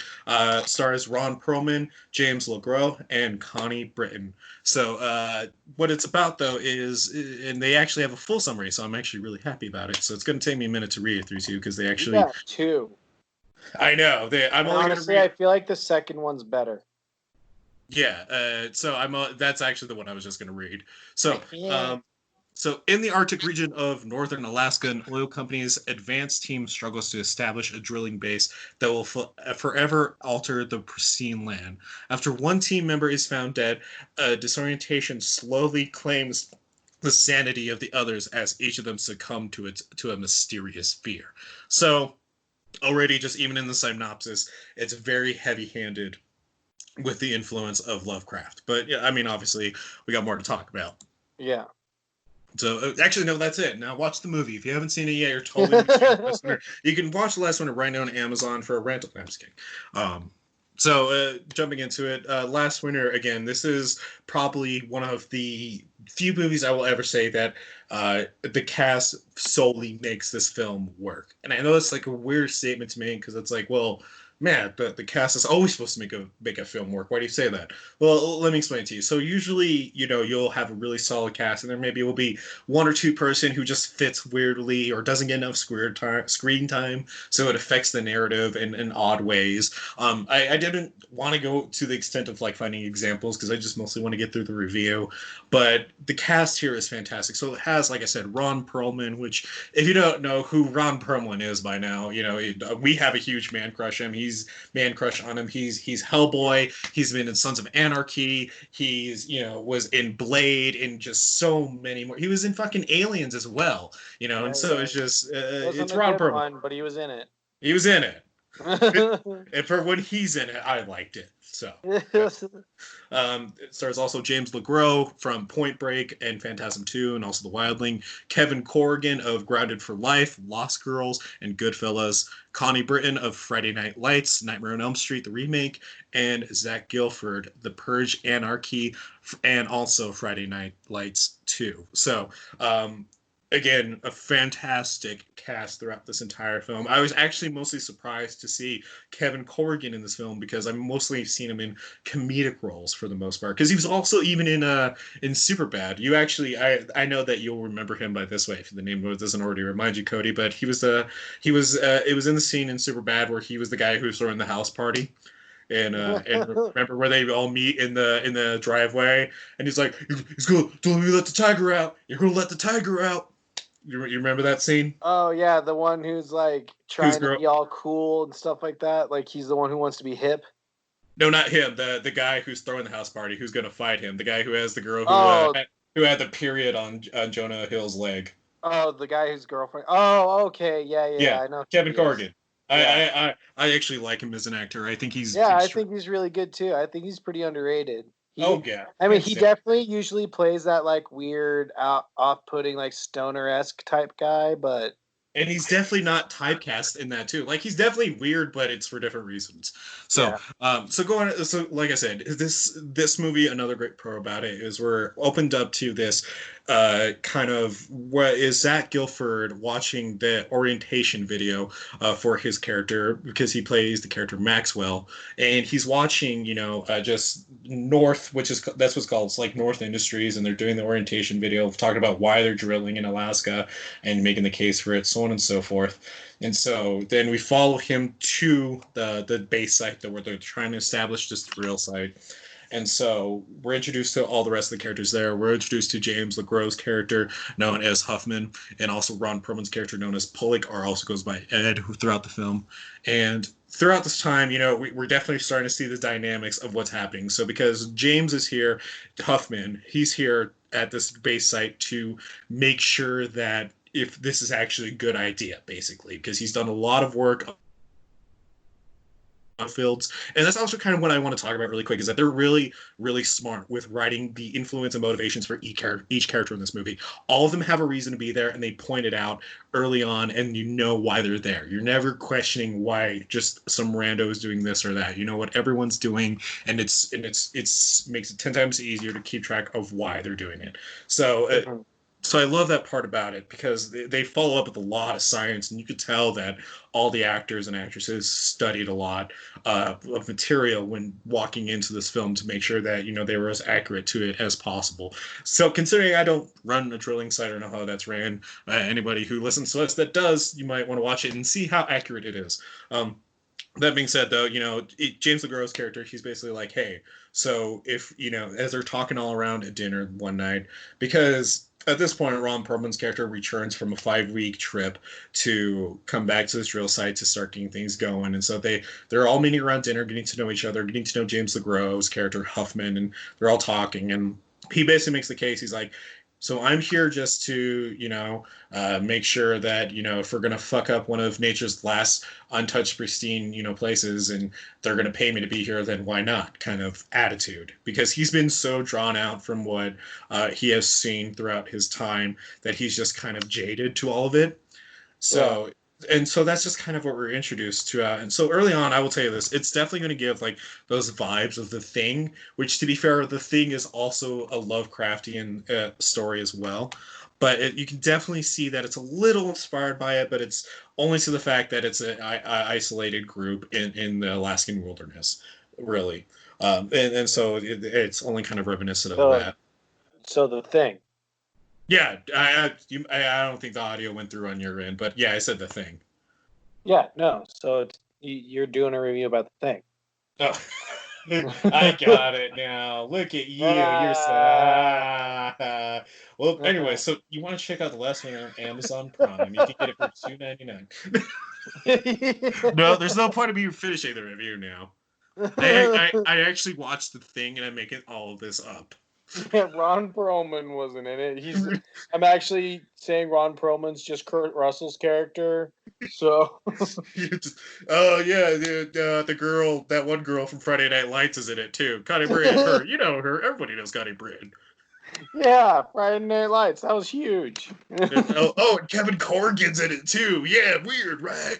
stars Ron Perlman, James LeGros, and Connie Britton. So what it's about, though, is, and they actually have a full summary, so I'm actually really happy about it. So it's going to take me a minute to read it through to you, because they actually... Yeah, two. I know. Honestly, I feel like the second one's better. Yeah. So that's actually the one I was just going to read. So, so in the Arctic region of northern Alaska, an oil company's advanced team struggles to establish a drilling base that will forever alter the pristine land. After one team member is found dead, disorientation slowly claims the sanity of the others as each of them succumb to a mysterious fear. So already, just even in the synopsis, it's very heavy-handed with the influence of Lovecraft. But yeah, I mean, obviously, we got more to talk about. Yeah. So actually, no, that's it. Now watch the movie. If you haven't seen it yet, you're totally you can watch The Last Winter right now on Amazon for a rental. I'm just kidding. So jumping into it, Last Winter, again, this is probably one of the few movies I will ever say that the cast solely makes this film work. And I know it's like a weird statement to make, because it's like, well, man, the cast is always supposed to make a film work. Why do you say that? Well, let me explain it to you. So usually, you'll have a really solid cast, and there maybe will be one or two person who just fits weirdly or doesn't get enough screen time, so it affects the narrative in odd ways. I didn't want to go to the extent of like finding examples, because I just mostly want to get through the review. But the cast here is fantastic. So it has, like I said, Ron Perlman, which, if you don't know who Ron Perlman is by now, we have a huge man crush on him. He's Hellboy. He's been in Sons of Anarchy. He's was in Blade, and just so many more. He was in fucking Aliens as well. And so it's just it's Ron Perlman, but he was in it. He was in it. And for when he's in it, I liked it. So, it stars also James LeGros from Point Break and Phantasm 2, and also The Wildling. Kevin Corrigan of Grounded for Life, Lost Girls, and Goodfellas. Connie Britton of Friday Night Lights, Nightmare on Elm Street, the remake, and Zach Gilford, The Purge, Anarchy, and also Friday Night Lights 2. So, again, a fantastic cast throughout this entire film. I was actually mostly surprised to see Kevin Corrigan in this film because I've mostly seen him in comedic roles for the most part. Because he was also even in Superbad. You actually, I know that you'll remember him by this way if the name doesn't already remind you, Cody. But it was in the scene in Superbad where he was the guy who was throwing the house party. And remember where they all meet in the driveway, and he's like, "He's gonna don't let the tiger out. You're gonna let the tiger out." You remember that scene? Oh yeah, the one who's like trying to be all cool and stuff like that. Like he's the one who wants to be hip. No, not him. The guy who's throwing the house party, who's gonna fight him. The guy who has the girl who had the period on Jonah Hill's leg. Oh, the guy whose girlfriend. Oh, okay, yeah. I know. Kevin Corrigan. I actually like him as an actor. I think he's I think he's really good too. I think he's pretty underrated. I mean, he definitely usually plays that like weird, off-putting, like stoner-esque type guy, but and he's definitely not typecast in that too. Like he's definitely weird, but it's for different reasons. So, so like I said, this movie, another great pro about it is we're opened up to this kind of what is Zach Gilford watching the orientation video for his character because he plays the character Maxwell, and he's watching, just North, that's what's called, it's like North Industries, and they're doing the orientation video talking about why they're drilling in Alaska and making the case for it, so on and so forth. And so then we follow him to the base site where they're trying to establish this drill site. And so we're introduced to all the rest of the characters there. We're introduced to James LeGros' character, known as Huffman, and also Ron Perlman's character, known as Pollock, or also goes by Ed, throughout the film. And throughout this time, we're definitely starting to see the dynamics of what's happening. So because James is here, Huffman, he's here at this base site to make sure that if this is actually a good idea, basically, because he's done a lot of work fields. And that's also kind of what I want to talk about really quick, is that they're really, really smart with writing the influence and motivations for each character in this movie. All of them have a reason to be there, and they point it out early on, and you know why they're there. You're never questioning why just some rando is doing this or that. You know what everyone's doing, and it's makes it 10 times easier to keep track of why they're doing it. So so I love that part about it because they follow up with a lot of science, and you could tell that all the actors and actresses studied a lot of material when walking into this film to make sure that they were as accurate to it as possible. So considering I don't run a drilling site or know how that's ran, anybody who listens to us that does, you might want to watch it and see how accurate it is. That being said, though, James LeGros' character, he's basically like, hey, so if, as they're talking all around at dinner one night, because at this point, Ron Perlman's character returns from a 5-week trip to come back to this drill site to start getting things going. And so they're all meeting around dinner, getting to know each other, getting to know James LeGros' character, Huffman, and they're all talking. And he basically makes the case. He's like, so I'm here just to, make sure that, if we're going to fuck up one of nature's last untouched, pristine, places, and they're going to pay me to be here, then why not kind of attitude. Because he's been so drawn out from what he has seen throughout his time that he's just kind of jaded to all of it. So and so that's just kind of what we're introduced to. And so early on, I will tell you this, it's definitely going to give like those vibes of The Thing, which, to be fair, The Thing is also a Lovecraftian story as well. But you can definitely see that it's a little inspired by it, but it's only to the fact that it's an isolated group in the Alaskan wilderness, really. And so it's only kind of reminiscent of that. So The Thing. Yeah, I don't think the audio went through on your end, but yeah, I said The Thing. Yeah, no. So you're doing a review about The Thing. Oh, I got it now. Look at you. You're so... Well, anyway, so you want to check out the last one on Amazon Prime. You can get it for $2.99. No, there's no point of me finishing the review now. I actually watched The Thing, and I'm making all of this up. Yeah, Ron Perlman wasn't in it. I'm actually saying Ron Perlman's just Kurt Russell's character. So Oh yeah, the girl, that one girl from Friday Night Lights is in it too. Connie Bray, her, you know her. Everybody knows Connie Bray. yeah, Friday Night Lights. That was huge. And Kevin Corrigan's in it too. Yeah, weird, right?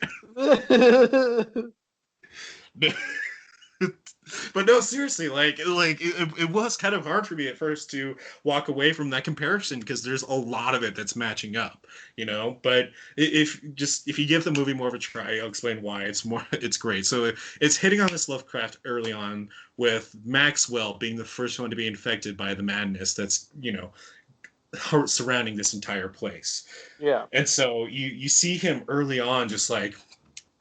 But no, seriously, it was kind of hard for me at first to walk away from that comparison because there's a lot of it that's matching up, you know. But if you give the movie more of a try, I'll explain why it's great. So it's hitting on this Lovecraft early on with Maxwell being the first one to be infected by the madness that's surrounding this entire place. Yeah. And so you see him early on just like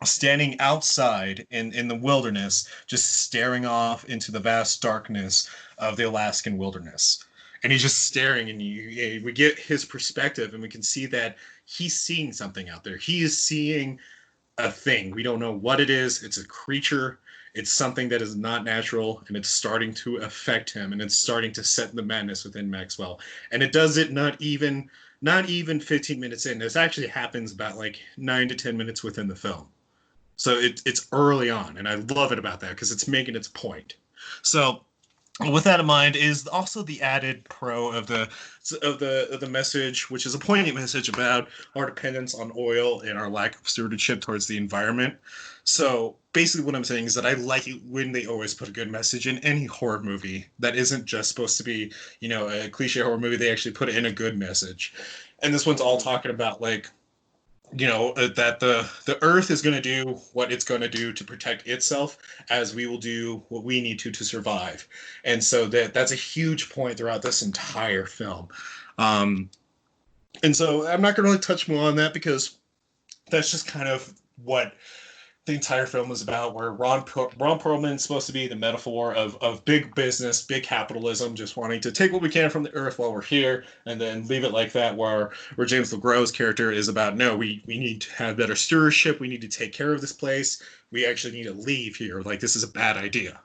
standing outside in the wilderness, just staring off into the vast darkness of the Alaskan wilderness. And he's just staring, and we get his perspective, and we can see that he's seeing something out there. He is seeing a thing. We don't know what it is. It's a creature. It's something that is not natural, and it's starting to affect him, and it's starting to set the madness within Maxwell. And it does it not even 15 minutes in. This actually happens about like 9 to 10 minutes within the film. So it's early on, and I love it about that because it's making its point. So with that in mind is also the added pro of the message, which is a poignant message about our dependence on oil and our lack of stewardship towards the environment. So basically what I'm saying is that I like it when they always put a good message in any horror movie that isn't just supposed to be, a cliche horror movie. They actually put in a good message. And this one's all talking about like that the earth is going to do what it's going to do to protect itself, as we will do what we need to survive. And so that's a huge point throughout this entire film. um and so I'm not going to really touch more on that because that's just kind of what the entire film is about, where Ron Perlman is supposed to be the metaphor of big business, big capitalism, just wanting to take what we can from the earth while we're here and then leave it like that, where James LeGros's character is about, no, we need to have better stewardship. We need to take care of this place. We actually need to leave here. Like, this is a bad idea.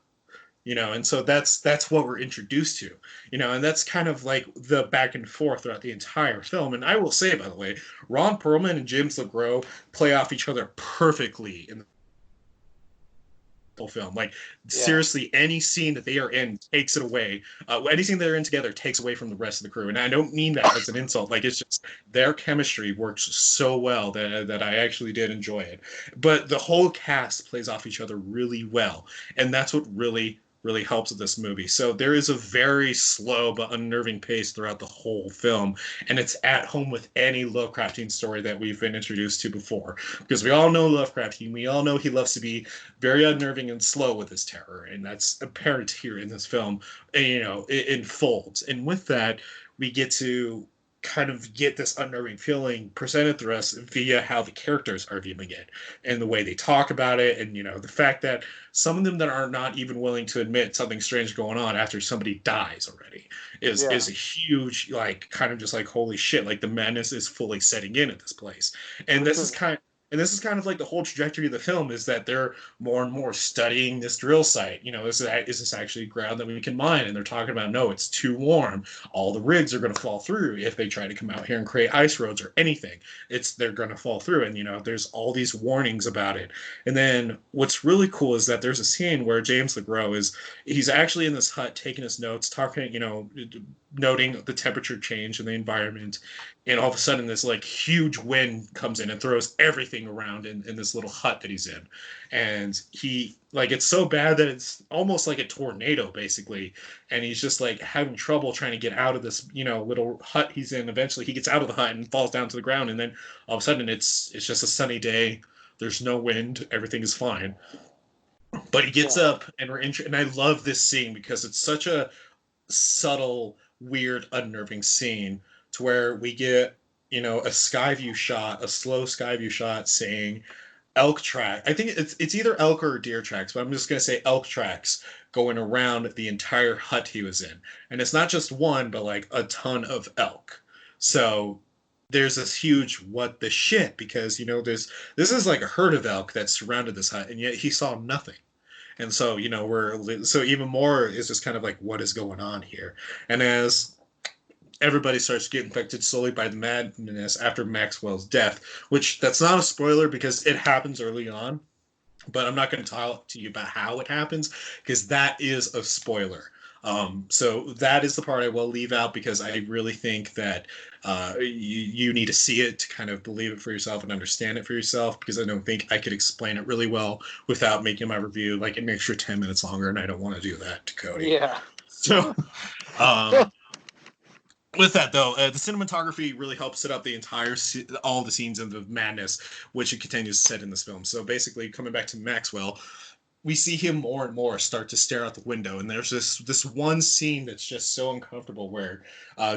And so that's what we're introduced to, and that's kind of like the back and forth throughout the entire film. And I will say, by the way, Ron Perlman and James LeGros play off each other perfectly in film. Like, Yeah. seriously, any scene that they are in takes it away. Anything they're in together takes away from the rest of the crew, and I don't mean that as an insult. Like, it's just their chemistry works so well that I actually did enjoy it. But the whole cast plays off each other really well, and that's what really helps with this movie. So there is a very slow but unnerving pace throughout the whole film, and it's at home with any Lovecraftian story that we've been introduced to before. Because we all know Lovecraftian, we all know he loves to be very unnerving and slow with his terror, and that's apparent here in this film. And, it folds, and with that, we get to kind of get this unnerving feeling presented to us via how the characters are viewing it and the way they talk about it, and the fact that some of them that are not even willing to admit something strange going on after somebody dies already is a huge, like, kind of just like, holy shit, like the madness is fully setting in at this place. And this is kind of like the whole trajectory of the film, is that they're more and more studying this drill site. Is this actually ground that we can mine? And they're talking about, no, it's too warm. All the rigs are going to fall through if they try to come out here and create ice roads or anything. They're going to fall through. And there's all these warnings about it. And then what's really cool is that there's a scene where James LeGros he's actually in this hut taking his notes, talking, noting the temperature change in the environment. And all of a sudden this like huge wind comes in and throws everything around in this little hut that he's in. And he, like, it's so bad that it's almost like a tornado basically. And he's just like having trouble trying to get out of this, little hut he's in. Eventually he gets out of the hut and falls down to the ground. And then all of a sudden it's just a sunny day. There's no wind. Everything is fine. But he gets up, and and I love this scene because it's such a subtle, weird, unnerving scene, to where we get, a sky view shot, a slow sky view shot saying elk track. I think it's either elk or deer tracks, but I'm just gonna say elk tracks going around the entire hut he was in. And it's not just one, but like a ton of elk. So there's this huge what the shit, because this is like a herd of elk that surrounded this hut, and yet he saw nothing. And so, so even more is just kind of like, what is going on here? And as everybody starts to get infected slowly by the madness after Maxwell's death, which that's not a spoiler because it happens early on, but I'm not going to talk to you about how it happens because that is a spoiler. So that is the part I will leave out because I really think that you need to see it to kind of believe it for yourself and understand it for yourself because I don't think I could explain it really well without making my review like an extra 10 minutes longer, and I don't want to do that to Cody. Yeah. So, um, with that though, the cinematography really helps set up the entire all the scenes of the madness, which it continues to set in this film. So basically, coming back to Maxwell, we see him more and more start to stare out the window, and there's this one scene that's just so uncomfortable where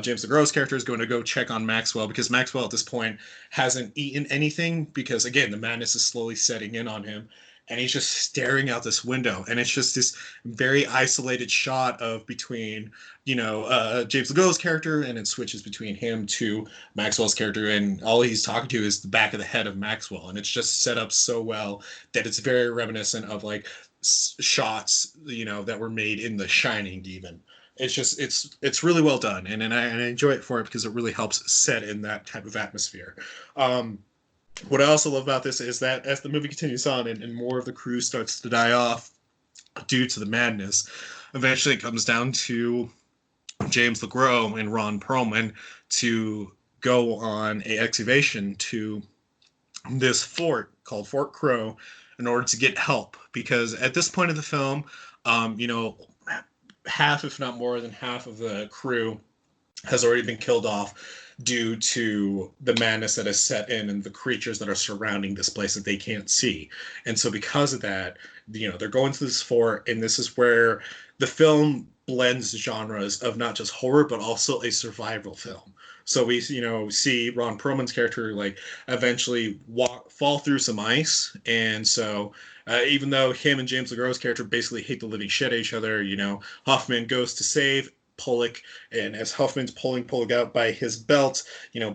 James LeGros character is going to go check on Maxwell because Maxwell at this point hasn't eaten anything because again the madness is slowly setting in on him, and he's just staring out this window, and it's just this very isolated shot of between James LeGros character, and it switches between him to Maxwell's character, and all he's talking to is the back of the head of Maxwell, and it's just set up so well that it's very reminiscent of like shots that were made in The Shining even. It's just it's really well done, and I enjoy it for it because it really helps set in that type of atmosphere. What I also love about this is that as the movie continues on and more of the crew starts to die off due to the madness, eventually it comes down to James LeGros and Ron Perlman to go on a excavation to this fort called Fort Crow in order to get help because at this point of the film, half, if not more than half, of the crew has already been killed off due to the madness that has set in and the creatures that are surrounding this place that they can't see. And so because of that, they're going to this fort, and this is where the film blends genres of not just horror but also a survival film. So we see Ron Perlman's character like eventually fall through some ice, and so even though him and James LeGros' character basically hate the living shit at each other, Hoffman goes to save Pollock, and as Huffman's pulling Pollock out by his belt,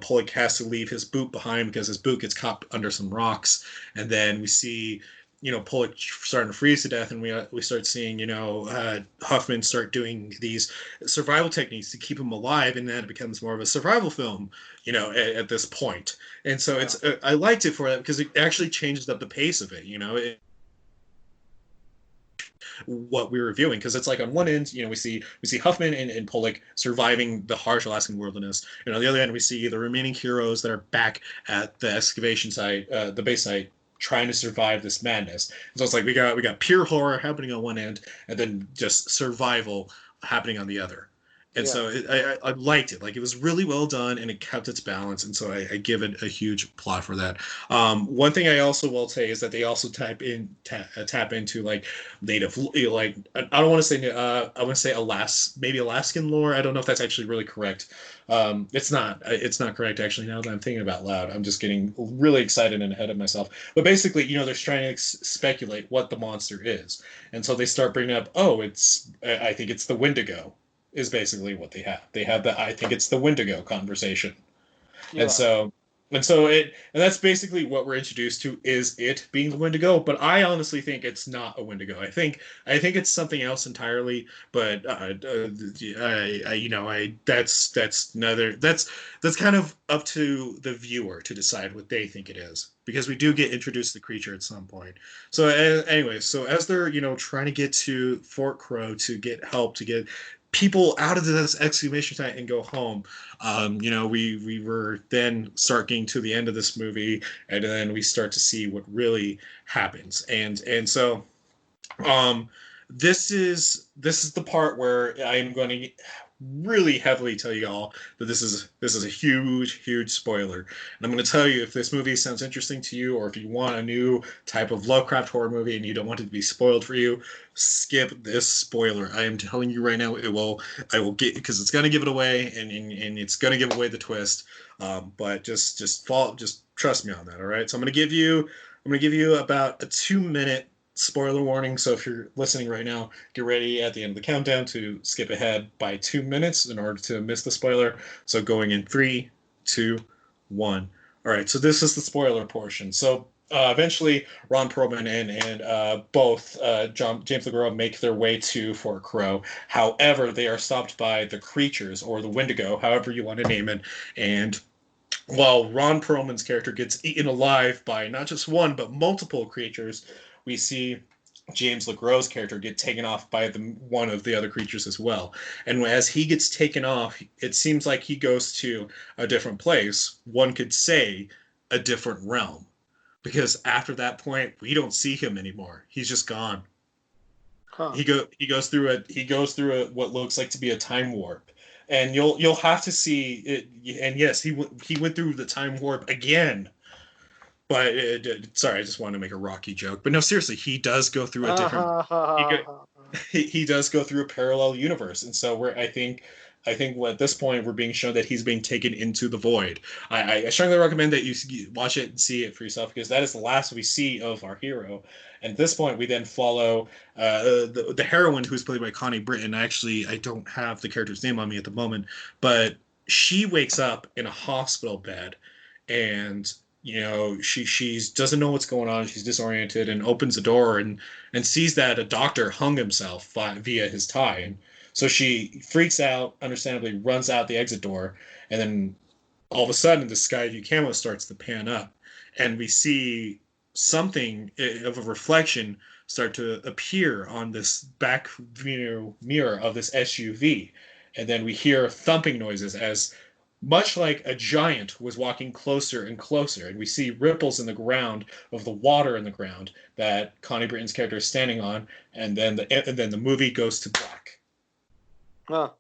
Pollock has to leave his boot behind because his boot gets caught under some rocks, and then we see Pollock starting to freeze to death, and we start seeing Huffman start doing these survival techniques to keep him alive, and then it becomes more of a survival film, at this point. And so it's I liked it for that because it actually changes up the pace of it, what we were viewing because it's like on one end we see Huffman and Pollock surviving the harsh Alaskan wilderness, and on the other end we see the remaining heroes that are back at the excavation site, the base site, trying to survive this madness. And so it's like we got pure horror happening on one end and then just survival happening on the other. And so I liked it. Like it was really well done and it kept its balance. And so I give it a huge plot for that. One thing I also will say is that they also tap into like native, like I don't want to say I want to say maybe Alaskan lore. I don't know if that's actually really correct. It's not correct actually. Now that I'm thinking about loud, I'm just getting really excited and ahead of myself. But basically, they're trying to speculate what the monster is, and so they start bringing up, oh, I think it's the Wendigo is basically what they have. They have the I think it's the Wendigo conversation. Yeah. And that's basically what we're introduced to is it being the Wendigo, but I honestly think it's not a Wendigo. I think it's something else entirely, but that's kind of up to the viewer to decide what they think it is because we do get introduced to the creature at some point. So anyway, so as they're trying to get to Fort Crow to get help to get people out of this excavation site and go home. We were then starting to the end of this movie, and then we start to see what really happens. And so this is the part where I am going to really heavily tell you all that this is a huge spoiler. And I'm going to tell you if this movie sounds interesting to you, or if you want a new type of Lovecraft horror movie and you don't want it to be spoiled for you, skip this spoiler. I am telling you right now, I will get because it's going to give it away, and it's going to give away the twist. But just trust me on that. All right. So I'm going to give you about a 2-minute spoiler warning. So if you're listening right now, get ready at the end of the countdown to skip ahead by 2 minutes in order to miss the spoiler. So going in 3, 2, 1. All right. So this is the spoiler portion. So eventually Ron Perlman and both James LeGros make their way to Fort Crow. However, they are stopped by the creatures or the Wendigo, however you want to name it. And while Ron Perlman's character gets eaten alive by not just one but multiple creatures, we see James LeGros' character get taken off by one of the other creatures as well. And as he gets taken off, it seems like he goes to a different place. One could say a different realm, because after that point, we don't see him anymore. He's just gone. Huh. He goes through what looks like to be a time warp, and you'll have to see it. And yes, he went through the time warp again. But sorry, I just wanted to make a Rocky joke. But no, seriously, he does go through a different. He, go, he does go through a parallel universe, and so I think at this point we're being shown that he's being taken into the void. I strongly recommend that you watch it and see it for yourself, because that is the last we see of our hero. And at this point, we then follow the heroine, who's played by Connie Britton. I don't have the character's name on me at the moment, but she wakes up in a hospital bed, and she's doesn't know what's going on. She's disoriented and opens the door and sees that a doctor hung himself via his tie. And so she freaks out, understandably, runs out the exit door, and then all of a sudden the Skyview camera starts to pan up, and we see something of a reflection start to appear on this back mirror of this SUV. And then we hear thumping noises, as much like a giant was walking closer and closer, and we see ripples in the ground of the water in the ground that Connie Britton's character is standing on, and then the movie goes to black. Huh.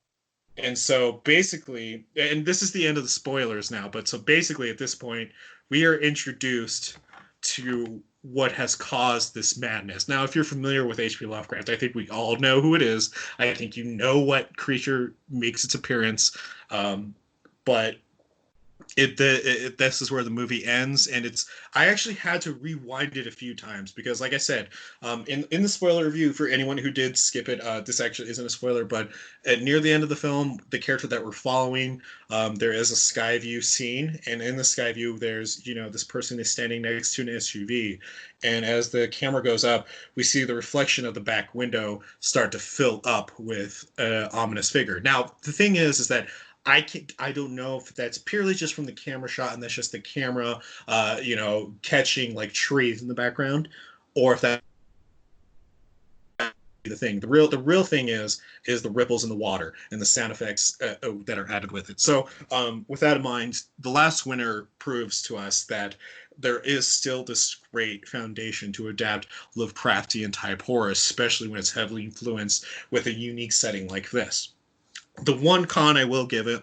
And so basically, and this is the end of the spoilers now, but so basically at this point, we are introduced to what has caused this madness. Now, if you're familiar with H.P. Lovecraft, I think we all know who it is. I think you know what creature makes its appearance. But this is where the movie ends, and I actually had to rewind it a few times, because like I said, in the spoiler review, for anyone who did skip it, this actually isn't a spoiler, but near the end of the film, the character that we're following, there is a Skyview scene, and in the Skyview there's this person is standing next to an SUV, and as the camera goes up, we see the reflection of the back window start to fill up with an ominous figure. Now the thing is that I don't know if that's purely just from the camera shot and that's just the camera, catching like trees in the background, or if that the thing. The real thing is the ripples in the water and the sound effects that are added with it. So with that in mind, The Last Winter proves to us that there is still this great foundation to adapt Lovecraftian type horror, especially when it's heavily influenced with a unique setting like this. The one con I will give it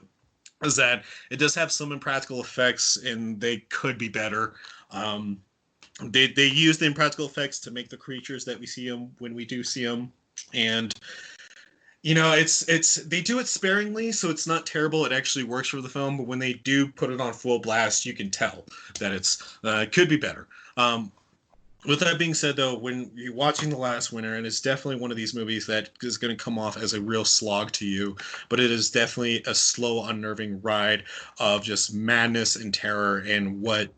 is that it does have some impractical effects, and they could be better. They use the impractical effects to make the creatures that we see them when we do see them, and it's they do it sparingly, so it's not terrible. It actually works for the film, but when they do put it on full blast, you can tell that it could be better. With that being said, though, when you're watching The Last Winter, and it's definitely one of these movies that is going to come off as a real slog to you, but it is definitely a slow, unnerving ride of just madness and terror, and what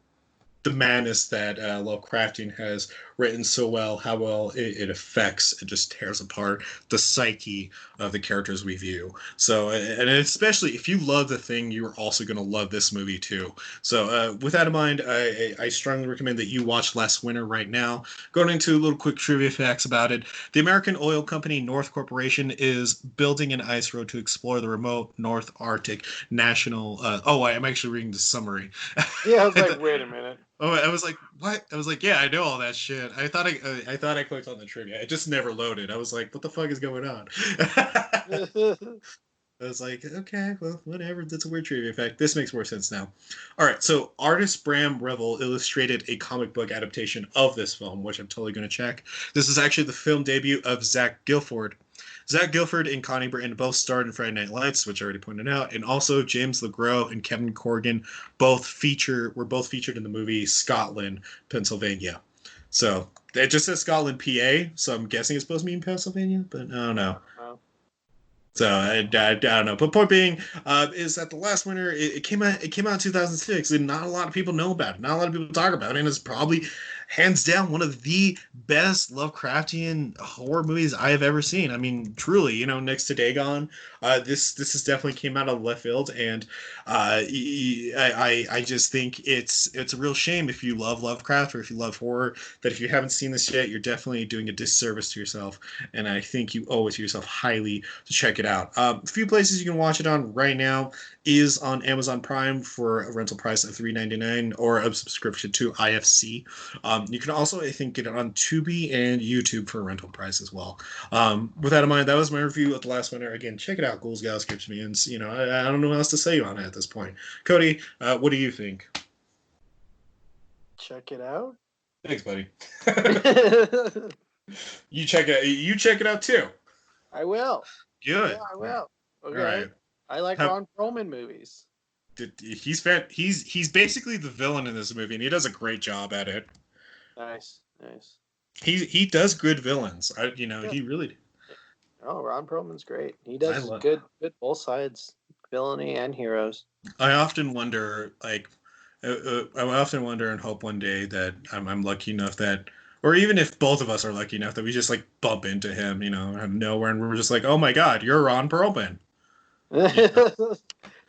the madness that Lovecraftian has written so well, how well it affects and just tears apart the psyche of the characters we view. So, and especially if you love The Thing, you are also going to love this movie too. So, with that in mind, I strongly recommend that you watch Last Winter right now. Going into a little quick trivia facts about it. The American oil company North Corporation is building an ice road to explore the remote North Arctic National. I'm actually reading the summary. Yeah, I was like, wait a minute. Oh, I was like, what? I was like, yeah, I know all that shit. I thought I clicked on the trivia. It just never loaded. I was like, what the fuck is going on? I was like, okay, well, whatever. That's a weird trivia fact. This makes more sense now. All right, so artist Bram Revel illustrated a comic book adaptation of this film, which I'm totally going to check. This is actually the film debut of Zach Gilford. Zach Gilford and Connie Britton both starred in Friday Night Lights, which I already pointed out, and also James LeGros and Kevin Corrigan were both featured in the movie Scotland, Pennsylvania. So it just says Scotland, PA, so I'm guessing it's supposed to mean Pennsylvania, but I don't know. So I don't know. But point being is that The Last Winter, it came out in 2006, and not a lot of people know about it. Not a lot of people talk about it, and it's probably hands down one of the best Lovecraftian horror movies I have ever seen. I mean, truly, next to Dagon, this has definitely came out of left field, and I just think it's a real shame if you love Lovecraft or if you love horror that if you haven't seen this yet, you're definitely doing a disservice to yourself, and I think you owe it to yourself highly to check it out. A few places you can watch it on right now is on Amazon Prime for a rental price of $3.99 or a subscription to IFC. You can also, I think, get it on Tubi and YouTube for a rental price as well. With that in mind, that was my review of The Last Winter. Again, check it out, Ghouls, Gals, Skips, Mutants. I don't know what else to say on it at this point. Cody, what do you think? Check it out. Thanks, buddy. You check it out too. I will. Good. Yeah, I will. Okay. All right. I like Ron Perlman movies. He's basically the villain in this movie, and he does a great job at it. Nice. He does good villains. He really. Oh, Ron Perlman's great. He does good both sides, villainy and heroes. I often wonder, I often wonder and hope one day that I'm lucky enough that, or even if both of us are lucky enough that we just like bump into him, out of nowhere, and we're just like, oh my God, you're Ron Perlman.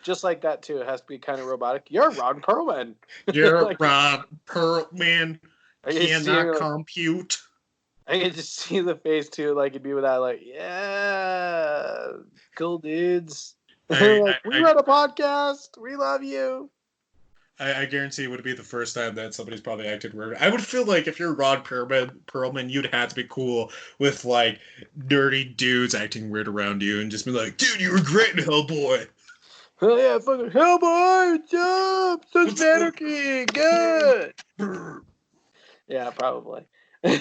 Just like that too. It has to be kind of robotic. You're Ron Perlman. You're like, Ron Perlman. Cannot compute. I can just see the face too, like it'd be with that, like, yeah, cool dudes. We run a podcast. We love you. I guarantee it would be the first time that somebody's probably acted weird. I would feel like if you're Ron Perlman, you'd have to be cool with like nerdy dudes acting weird around you and just be like, dude, you were great in Hellboy. Oh yeah, fucking Hellboy, jump, Sons of Anarchy, good. Yeah, probably. All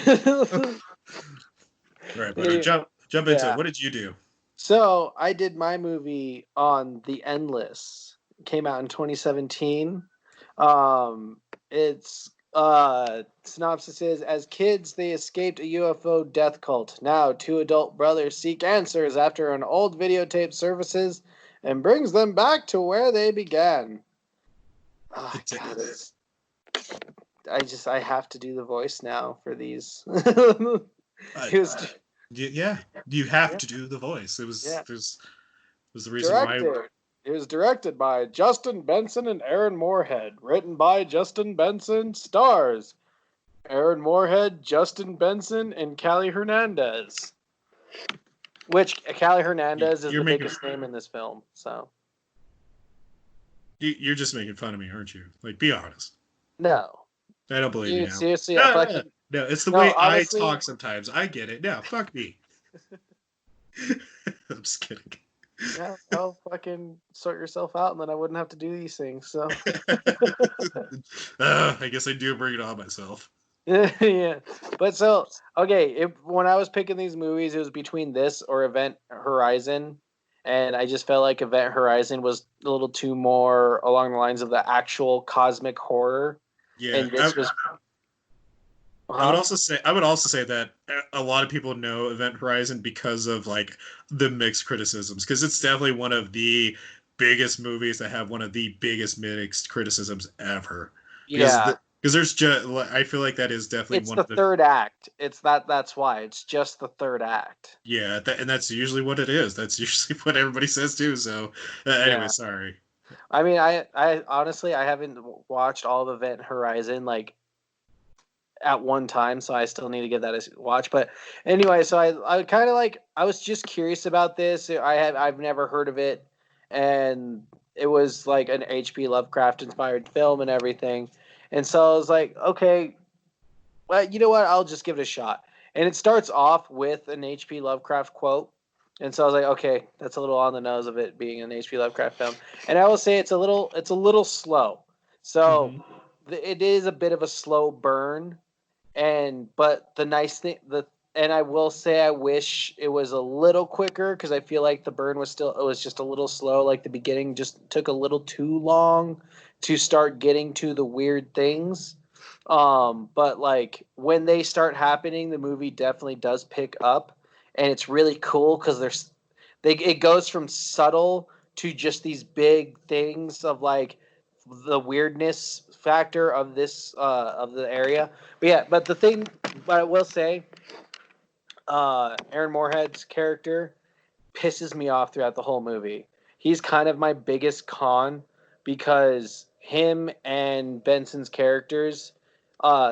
right, buddy, jump into it. What did you do? So I did my movie on The Endless. It came out in 2017. Its synopsis is: as kids, they escaped a UFO death cult. Now, two adult brothers seek answers after an old videotape surfaces and brings them back to where they began. Oh, God, I have to do the voice now for these. You have to do the voice. It was the reason why. It was directed by Justin Benson and Aaron Moorhead. Written by Justin Benson. Stars Aaron Moorhead, Justin Benson, and Callie Hernandez. Which Callie Hernandez is the biggest name in this film. So you're just making fun of me, aren't you? Like, be honest. No, I don't believe you. Seriously, no, it's the way honestly, I talk sometimes. I get it. No, fuck me. I'm just kidding. Yeah, I'll fucking sort yourself out, and then I wouldn't have to do these things. So, I guess I do bring it on myself. Yeah, but so okay. When I was picking these movies, it was between this or Event Horizon, and I just felt like Event Horizon was a little too more along the lines of the actual cosmic horror. Yeah, and this was. I would also say that a lot of people know Event Horizon because of like the mixed criticisms, because it's definitely one of the biggest movies that have one of the biggest mixed criticisms ever. Yeah, because there's just, I feel like that is definitely one of the third act. It's that's why it's just the third act. Yeah, and that's usually what it is. That's usually what everybody says too. So anyway, sorry. I mean, I honestly I haven't watched all of Event Horizon like at one time, so I still need to give that a watch. But anyway, so I kind of like, I was just curious about this. I've never heard of it, and it was like an H.P. Lovecraft inspired film and everything. And so I was like, okay, well, you know what? I'll just give it a shot. And it starts off with an H.P. Lovecraft quote. And so I was like, okay, that's a little on the nose of it being an H.P. Lovecraft film. And I will say it's a little slow. So it is a bit of a slow burn. But the nice thing, and I will say I wish it was a little quicker, because I feel like the burn was just a little slow. Like the beginning just took a little too long to start getting to the weird things. But like when they start happening, the movie definitely does pick up, and it's really cool because it goes from subtle to just these big things of like the weirdness factor of this of the area. But the thing, but I will say, Aaron Moorhead's character pisses me off throughout the whole movie. He's kind of my biggest con because him and Benson's characters,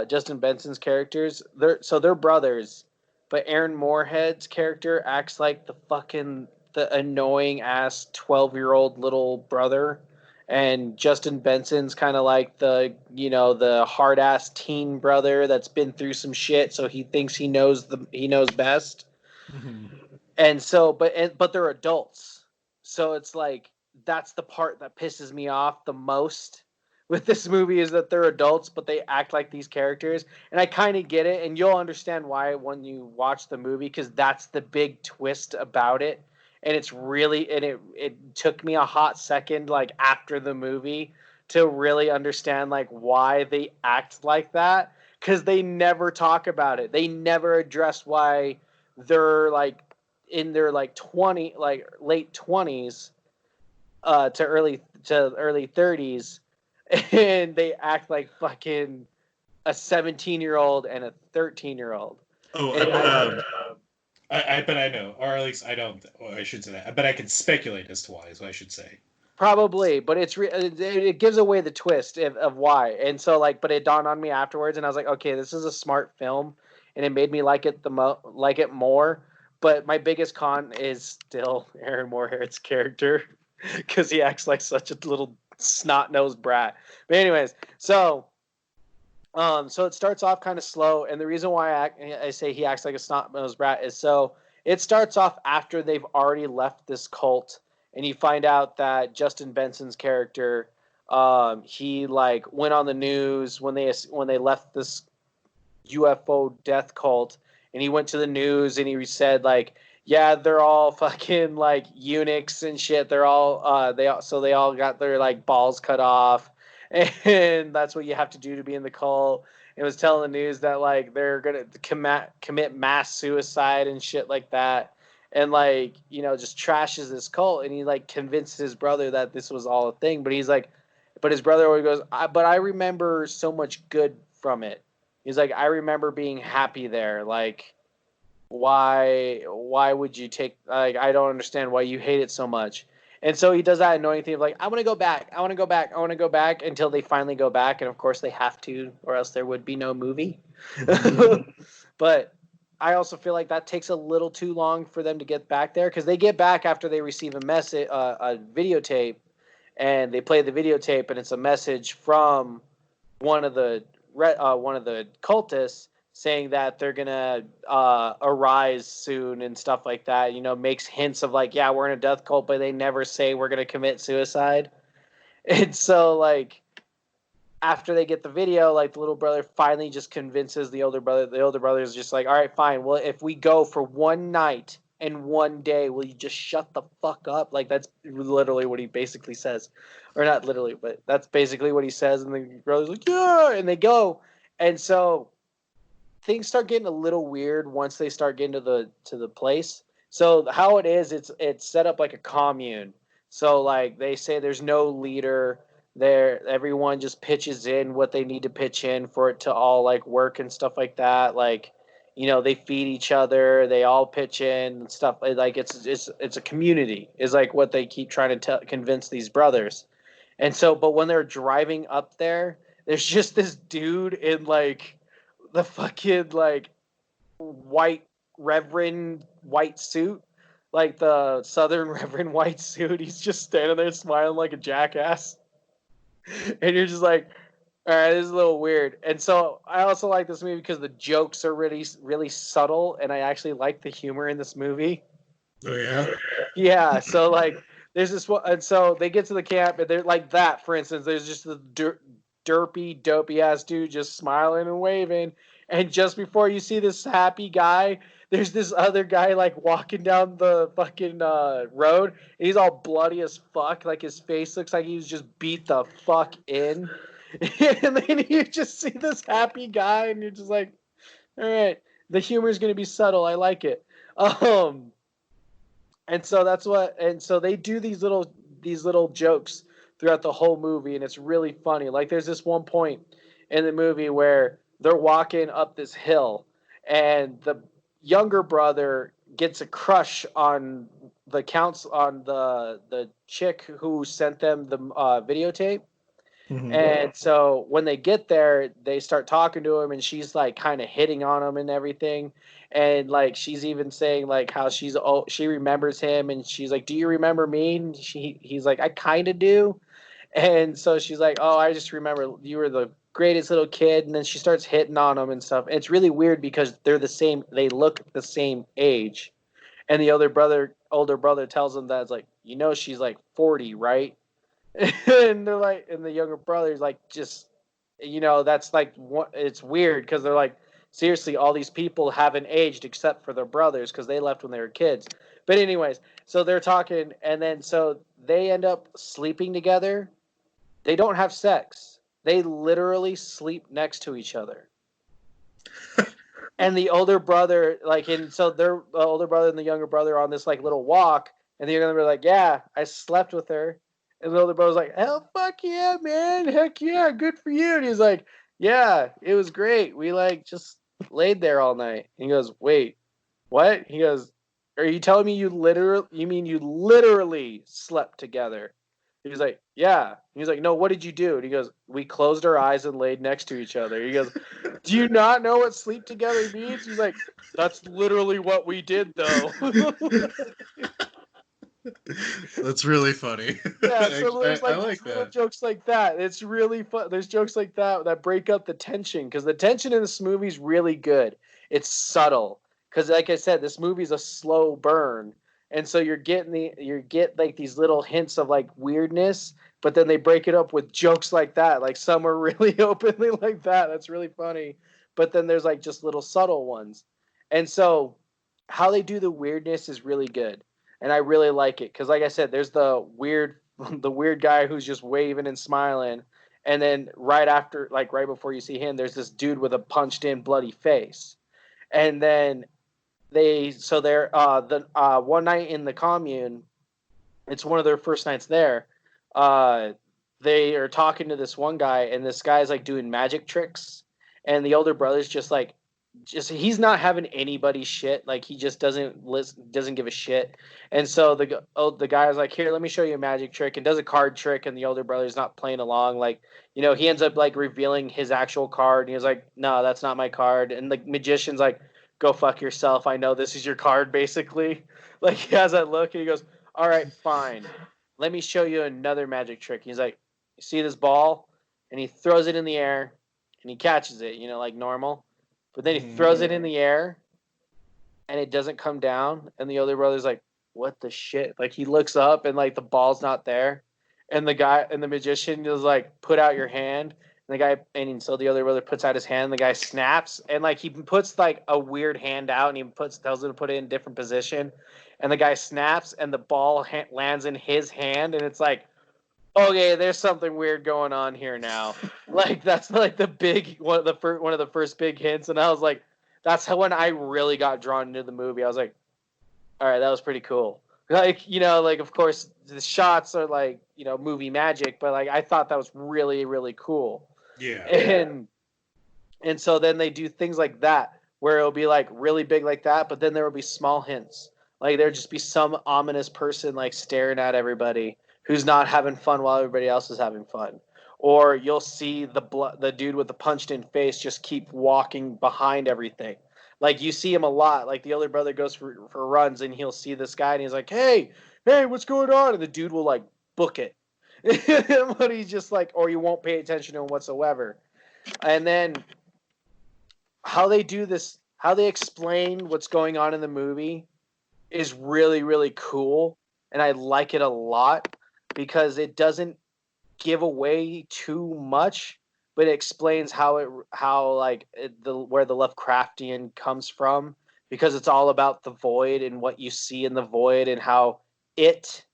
Justin Benson's characters, they're brothers, but Aaron Moorhead's character acts like the annoying ass 12-year-old little brother, and Justin Benson's kind of like the hard ass teen brother that's been through some shit, so he thinks he knows best. Mm-hmm. And so, but they're adults, so it's like that's the part that pisses me off the most with this movie is that they're adults, but they act like these characters, and I kind of get it, and you'll understand why when you watch the movie, because that's the big twist about it, and it took me a hot second, like after the movie, to really understand like why they act like that, because they never talk about it, they never address why they're like in their like 20 like late 20s to early 30s, and they act like fucking a 17-year-old and a 13-year-old. Oh, I bet I know, or at least I don't. Well, I should say that, but I can speculate as to why. Is what I should say. Probably, but it gives away the twist of why. And so like, but it dawned on me afterwards, and I was like, okay, this is a smart film, and it made me like it like it more. But my biggest con is still Aaron Moorhead's character, because he acts like such a little snot nosed brat. But anyways, so it starts off kind of slow, and the reason why I say he acts like a snot nosed brat is so it starts off after they've already left this cult, and you find out that Justin Benson's character, he like went on the news when they left this UFO death cult, and he went to the news and he said like, yeah, they're all fucking like eunuchs and shit. They're all they all got their like balls cut off, and that's what you have to do to be in the cult. It was telling the news that like they're gonna commit mass suicide and shit like that, and like just trashes this cult. And he like convinced his brother that this was all a thing, but he's like, but his brother always goes, but I remember so much good from it. He's like, I remember being happy there. Like, why would you take, like, I don't understand why you hate it so much. And so he does that annoying thing of like, I want to go back, I want to go back, I want to go back, until they finally go back, and of course they have to, or else there would be no movie. But I also feel like that takes a little too long for them to get back there, because they get back after they receive a message, a videotape, and they play the videotape, and it's a message from one of the cultists saying that they're gonna arise soon and stuff like that. Makes hints of like, yeah, we're in a death cult, but they never say we're gonna commit suicide. And so like after they get the video, like the little brother finally just convinces the older brother. The older brother is just like, all right, fine. Well, if we go for one night and one day, will you just shut the fuck up? Like that's literally what he basically says, or not literally, but that's basically what he says. And the brother's like, yeah, and they go. And so things start getting a little weird once they start getting to the place. So how it is, it's set up like a commune. So like they say there's no leader there. Everyone just pitches in what they need to pitch in for it to all like work and stuff like that. Like, they feed each other, they all pitch in and stuff. Like it's a community is like what they keep trying to convince these brothers. And so, but when they're driving up there, there's just this dude in like the fucking like white reverend white suit, like the southern reverend white suit. He's just standing there smiling like a jackass, and you're just like, all right, this is a little weird. And so I also like this movie because the jokes are really really subtle, and I actually like the humor in this movie. Oh yeah. Yeah, so like there's this one, and so they get to the camp, and they're like that. For instance, there's just the derpy, dopey ass dude just smiling and waving, and just before you see this happy guy, there's this other guy like walking down the fucking road, and he's all bloody as fuck. Like his face looks like he was just beat the fuck in, and then you just see this happy guy, and you're just like, all right, the humor is gonna be subtle. I like it. And so that's what, and so they do these little jokes throughout the whole movie, and it's really funny. Like there's this one point in the movie where they're walking up this hill, and the younger brother gets a crush on the chick who sent them the videotape. Mhm. And so when they get there, they start talking to him, and she's like kind of hitting on him and everything. And like she's even saying like how she remembers him, and she's like, "Do you remember me?" And he's like, "I kind of do." And so she's like, "Oh, I just remember you were the greatest little kid." And then she starts hitting on him and stuff. It's really weird because they're the same. They look the same age. And the older brother tells him that it's like, she's like 40, right? And they're like, and the younger brother's like, just, that's like, it's weird because they're like, seriously, all these people haven't aged except for their brothers because they left when they were kids. But anyways, so they're talking, and then so they end up sleeping together. They don't have sex. They literally sleep next to each other. And the older brother, like, and so their older brother and the younger brother are on this like little walk, and the younger brother like, "Yeah, I slept with her." And the older brother's like, "Hell, fuck yeah, man, heck yeah, good for you." And he's like, "Yeah, it was great. We like just laid there all night." And he goes, "Wait, what?" He goes, "Are you telling me you literally slept together?" He's like, "Yeah." He's like, "No, what did you do?" And he goes, "We closed our eyes and laid next to each other." He goes, "Do you not know what sleep together means?" He's like, "That's literally what we did, though." That's really funny. Yeah, so there's I like like these little that. jokes like that. It's really fun. There's jokes like that break up the tension because the tension in this movie is really good. It's subtle because, like I said, this movie's a slow burn, and so you get like these little hints of like weirdness, but then they break it up with jokes like that. Like some are really openly like that. That's really funny. But then there's like just little subtle ones, and so how they do the weirdness is really good, and I really like it because, like I said, there's the weird the weird guy who's just waving and smiling, and then right after, like right before you see him, there's this dude with a punched in bloody face. And then they're the one night in the commune, it's one of their first nights there. uh they are talking to this one guy, and this guy's like doing magic tricks, and the older brother's just he's not having anybody's shit. Like he just doesn't give a shit. And so the guy is like, "Here, let me show you a magic trick," and does a card trick, and the older brother's not playing along. Like, he ends up like revealing his actual card, and he's like, "No, that's not my card." And the magician's like, "Go fuck yourself. I know this is your card," basically. Like he has that look, and he goes, "All right, fine. Let me show you another magic trick." He's like, "You see this ball?" And he throws it in the air, and he catches it, like normal. But then he throws it in the air, and it doesn't come down. And the older brother's like, "What the shit?" Like he looks up, and like the ball's not there. And the magician is like, "Put out your hand." And the guy, and so the other brother puts out his hand. And the guy snaps, and like he puts like a weird hand out, and he tells him to put it in a different position. And the guy snaps, and the ball lands in his hand, and it's like, okay, there's something weird going on here now. Like that's like the big one of the first big hints, and I was like, that's how when I really got drawn into the movie. I was like, all right, that was pretty cool. Like like of course the shots are like movie magic, but like I thought that was really really cool. Yeah. And so then they do things like that where it'll be like really big like that, but then there will be small hints. Like there'll just be some ominous person like staring at everybody who's not having fun while everybody else is having fun. Or you'll see the dude with the punched in face just keep walking behind everything. Like you see him a lot. Like the older brother goes for runs, and he'll see this guy, and he's like, hey, what's going on? And the dude will like book it. But he's just like, or you won't pay attention to him whatsoever. And then how they explain what's going on in the movie is really, really cool. And I like it a lot because it doesn't give away too much, but it explains how like where the Lovecraftian comes from, because it's all about the void and what you see in the void, and how it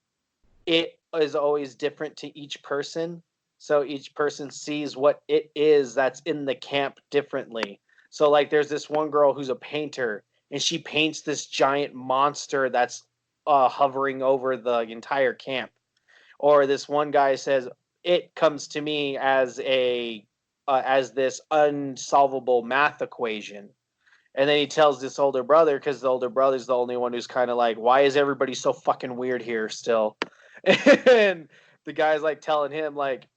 it is always different to each person. So each person sees what it is that's in the camp differently. So like there's this one girl who's a painter, and she paints this giant monster that's hovering over the entire camp. Or this one guy says, it comes to me as as this unsolvable math equation. And then he tells this older brother, because the older brother's the only one who's kind of like, why is everybody so fucking weird here still? And the guy's like telling him like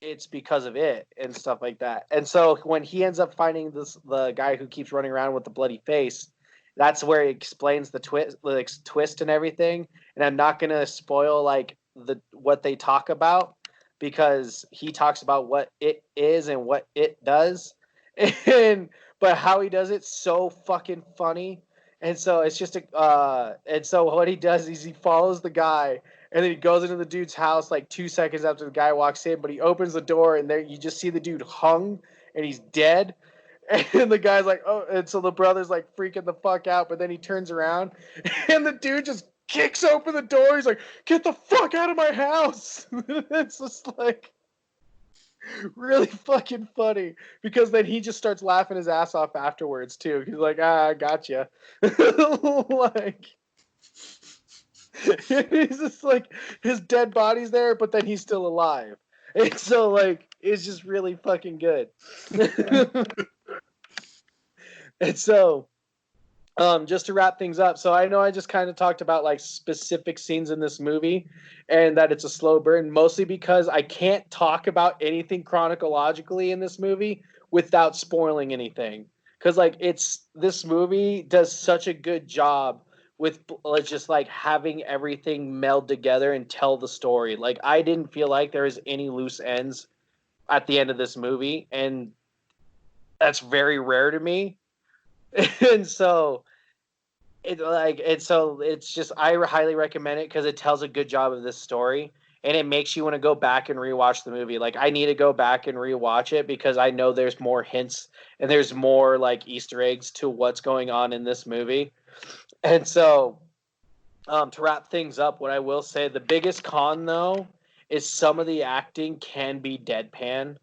it's because of it and stuff like that. And so when he ends up finding the guy who keeps running around with the bloody face, that's where he explains the twist and everything. And I'm not gonna spoil like what they talk about, because he talks about what it is and what it does. And but how he does it so fucking funny. And so it's just and so what he does is he follows the guy, and then he goes into the dude's house like 2 seconds after the guy walks in, but he opens the door and there you just see the dude hung and he's dead. And the guy's like, oh, and so the brother's like freaking the fuck out, but then he turns around and the dude just kicks open the door. He's like, get the fuck out of my house. It's just like really fucking funny, because then he just starts laughing his ass off afterwards too. He's like, I gotcha. Like, he's just like, his dead body's there, but then he's still alive. And so like it's just really fucking good. And so just to wrap things up, so I know I just kind of talked about like specific scenes in this movie and that it's a slow burn, mostly because I can't talk about anything chronologically in this movie without spoiling anything. Because like this movie does such a good job with just like having everything meld together and tell the story. Like I didn't feel like there was any loose ends at the end of this movie, and that's very rare to me. And so it's just I highly recommend it because it tells a good job of this story, and it makes you want to go back and rewatch the movie. Like I need to go back and rewatch it because I know there's more hints and there's more like Easter eggs to what's going on in this movie. And so to wrap things up, what I will say, the biggest con though is some of the acting can be deadpan.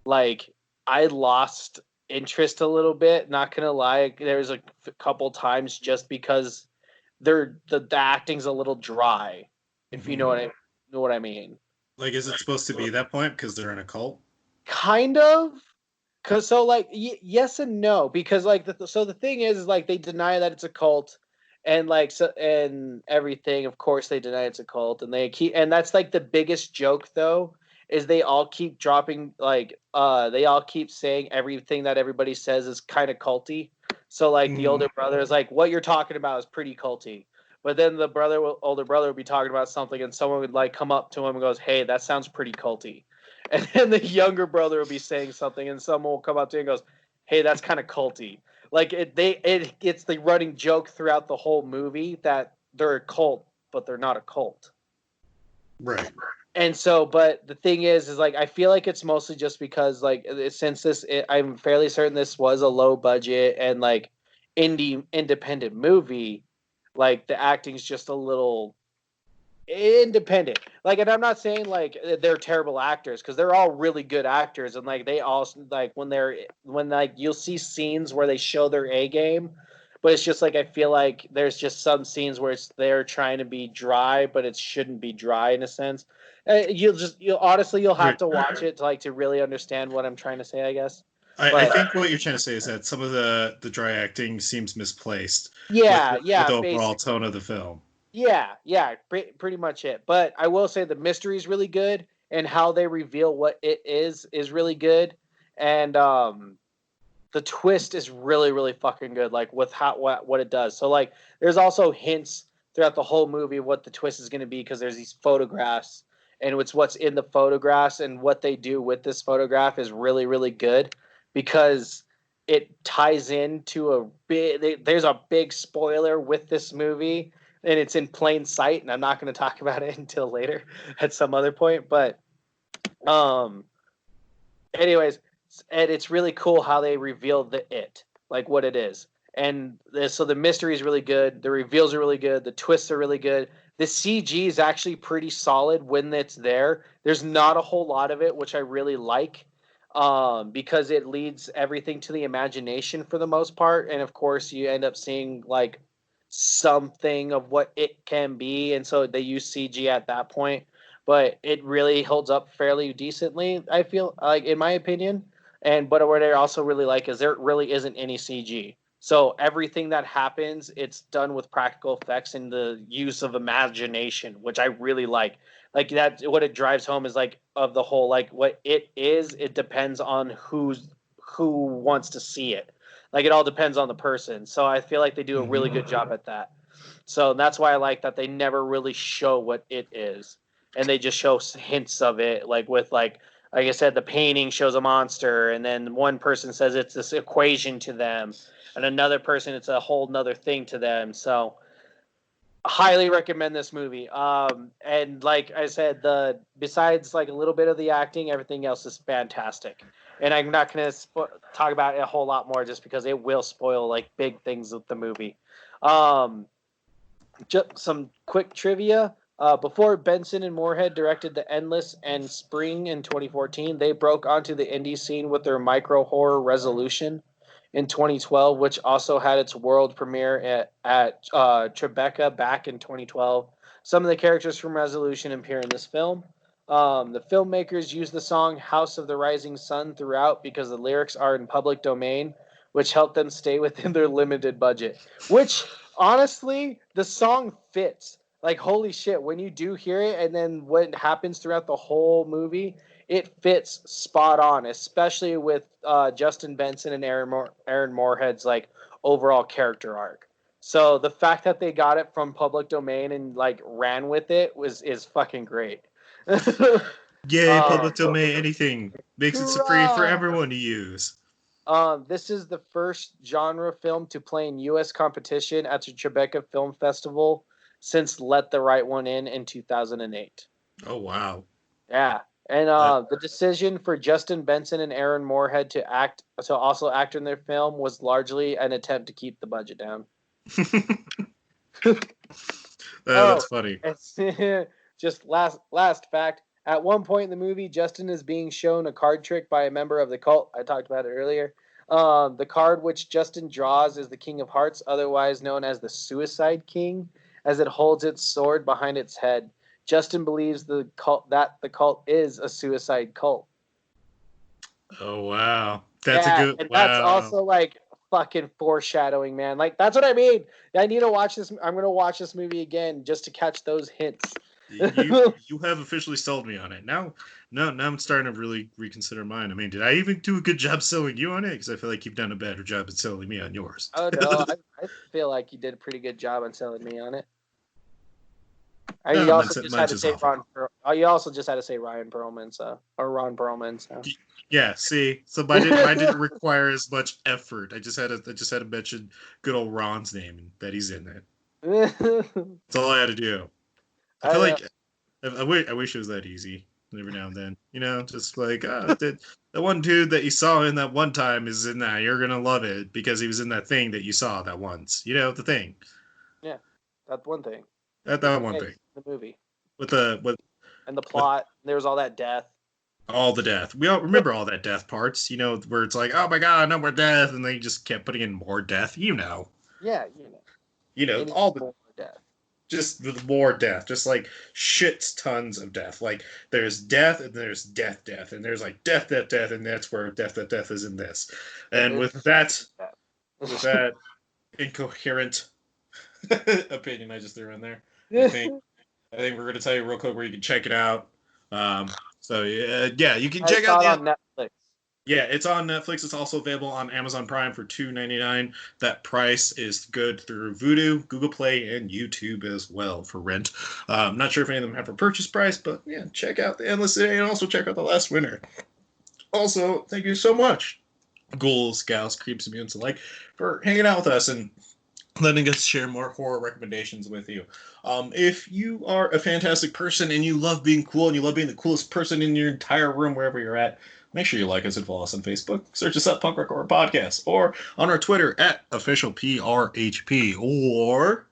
Like I lost interest a little bit, not gonna lie. There was a couple times just because the acting's a little dry, if you know what I mean. Like, is it supposed to be that point because they're in a cult? Kind of. Cause so like yes and no, because like so the thing is like they deny that it's a cult, and like so and everything. Of course they deny it's a cult, and they keep, and that's like the biggest joke though, is they all keep dropping like they all keep saying everything that everybody says is kind of culty. So like the older brother is like, what you're talking about is pretty culty. But then the older brother would be talking about something, and someone would like come up to him and goes, "Hey, that sounds pretty culty." And then the younger brother will be saying something, and someone will come up to you and goes, "Hey, that's kind of culty." Like it's the running joke throughout the whole movie that they're a cult, but they're not a cult. Right. And so, but the thing is like I feel like it's mostly just because like since I'm fairly certain this was a low budget and like independent movie, like the acting's just a little independent. Like, and I'm not saying like they're terrible actors, because they're all really good actors, and like they all like when like you'll see scenes where they show their A game, but it's just like I feel like there's just some scenes where they're trying to be dry, but it shouldn't be dry in a sense. You'll honestly you'll have Right. to watch it to like to really understand what I'm trying to say, I guess. I think what you're trying to say is that some of the dry acting seems misplaced Yeah, with yeah, the overall basically. tone of the film. Yeah, pretty much it. But I will say the mystery is really good, and how they reveal what it is really good, and the twist is really really fucking good. Like with how what it does. So like, there's also hints throughout the whole movie of what the twist is going to be, because there's these photographs, and it's what's in the photographs and what they do with this photograph is really really good, because it ties into a big. There's a big spoiler with this movie, and it's in plain sight, and I'm not going to talk about it until later at some other point. But um, anyways, and it's really cool how they reveal like what it is, and so the mystery is really good, the reveals are really good, the twists are really good. The CG is actually pretty solid when it's there. There's not a whole lot of it, which I really like, because it leads everything to the imagination for the most part, and of course you end up seeing like something of what it can be, and so they use CG at that point. but it really holds up fairly decently. I feel like, in my opinion. And but what I also really like is there really isn't any CG. So everything that happens, it's done with practical effects and the use of imagination, which I really like. Like that, what it drives home is like of the whole like what it is. It depends on who wants to see it. Like it all depends on the person. So I feel like they do a really good job at that. So that's why I like that they never really show what it is, and they just show hints of it, like with like I said, the painting shows a monster, and then one person says it's this equation to them, and another person it's a whole nother thing to them. So highly recommend this movie. And like I said, the besides like a little bit of the acting, everything else is fantastic. And I'm not going to talk about it a whole lot more just because it will spoil like big things with the movie. Um, just some quick trivia. Before Benson and Moorhead directed The Endless and Spring in 2014, they broke onto the indie scene with their micro horror Resolution in 2012, which also had its world premiere at Tribeca back in 2012. Some of the characters from Resolution appear in this film. The filmmakers use the song House of the Rising Sun throughout because the lyrics are in public domain, which helped them stay within their limited budget. Which, honestly, the song fits. Like, holy shit, when you do hear it and then what happens throughout the whole movie, it fits spot on, especially with Justin Benson and Aaron Moorhead's like overall character arc. So the fact that they got it from public domain and like ran with it is fucking great. Yay, public domain, anything makes it free for Hurrah! everyone to use. This is the first genre film to play in U.S. competition at the Tribeca Film Festival since Let the Right One in 2008. Oh wow! Yeah, and the decision for Justin Benson and Aaron Moorhead to also act in their film was largely an attempt to keep the budget down. That's funny. It's just last fact. At one point in the movie, Justin is being shown a card trick by a member of the cult. I talked about it earlier. The card which Justin draws is the King of Hearts, otherwise known as the Suicide King, as it holds its sword behind its head. Justin believes the cult is a suicide cult. Oh wow, that's Yeah, a good. and Wow. that's also like fucking foreshadowing, man. Like that's what I mean. I need to watch this. I'm gonna watch this movie again just to catch those hints. You have officially sold me on it. Now I'm starting to really reconsider mine. I mean, did I even do a good job selling you on it? Because I feel like you've done a better job at selling me on yours. Oh no, I feel like you did a pretty good job on selling me on it. You also just had to say you also just had to say Ryan Perlman, or Ron Perlman. So. Yeah, see, so mine didn't require as much effort. I just had to mention good old Ron's name and that he's in it. That's all I had to do. I feel like I wish it was that easy every now and then. You know, just like that one dude that you saw in that one time is in that. You're gonna love it because he was in that thing that you saw that once. You know, the thing. Yeah, that one thing. That one thing. The movie. With and the plot. There was all that death. All the death. We all remember all that death parts. You know, where it's like, oh my god, no more death, and they just kept putting in more death. You know. Yeah, You know all the more death. Just with more death, just like shit tons of death. Like there's death and there's death, and there's like death, and that's where death is in this. And with that incoherent opinion I just threw in there, I think we're gonna tell you real quick where you can check it out. So yeah, you can check out it on Netflix. Yeah, it's on Netflix. It's also available on Amazon Prime for $2.99. That price is good through Vudu, Google Play, and YouTube as well for rent. I'm not sure if any of them have a purchase price, but yeah, check out The Endless City and also check out The Last Winter. Also, thank you so much, ghouls, gals, creeps, and mutants alike, for hanging out with us and letting us share more horror recommendations with you. If you are a fantastic person and you love being cool and you love being the coolest person in your entire room wherever you're at, make sure you like us and follow us on Facebook. Search us up, Punk Rock Horror Podcast, or on our Twitter at officialprhp, or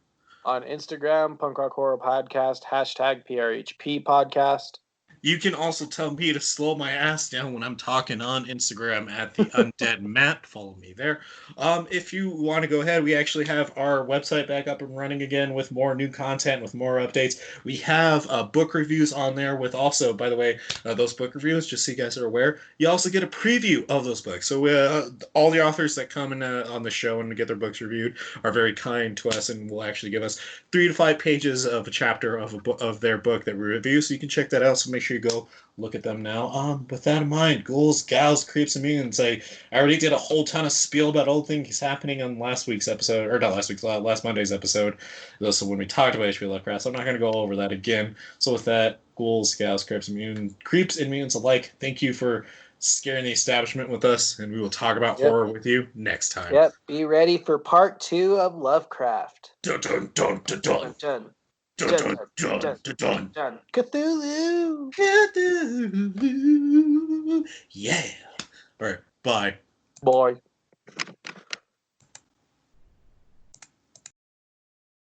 on Instagram, Punk Rock Horror Podcast, #PRHP Podcast. You can also tell me to slow my ass down when I'm talking on Instagram at the Undead Matt. Follow me there. If you want to go ahead, we actually have our website back up and running again with more new content, with more updates. We have book reviews on there with also, by the way, those book reviews, just so you guys are aware, you also get a preview of those books. So all the authors that come in on the show and get their books reviewed are very kind to us and will actually give us 3 to 5 pages of a chapter of of their book that we review. So you can check that out. So make sure you go look at them now. With that in mind, ghouls, gals, creeps, and mutants. I already did a whole ton of spiel about old things happening on last week's episode, or not last week's, last Monday's episode. So when we talked about HP Lovecraft, so I'm not going to go over that again. So with that, ghouls, gals, creeps, and mutants alike, thank you for scaring the establishment with us, and we will talk about horror with you next time. Yep. Be ready for part 2 of Lovecraft. Dun dun dun dun dun. Dun Dun dun dun dun dun. dun. Cthulhu. Cthulhu. Yeah. All right. Bye. Boy.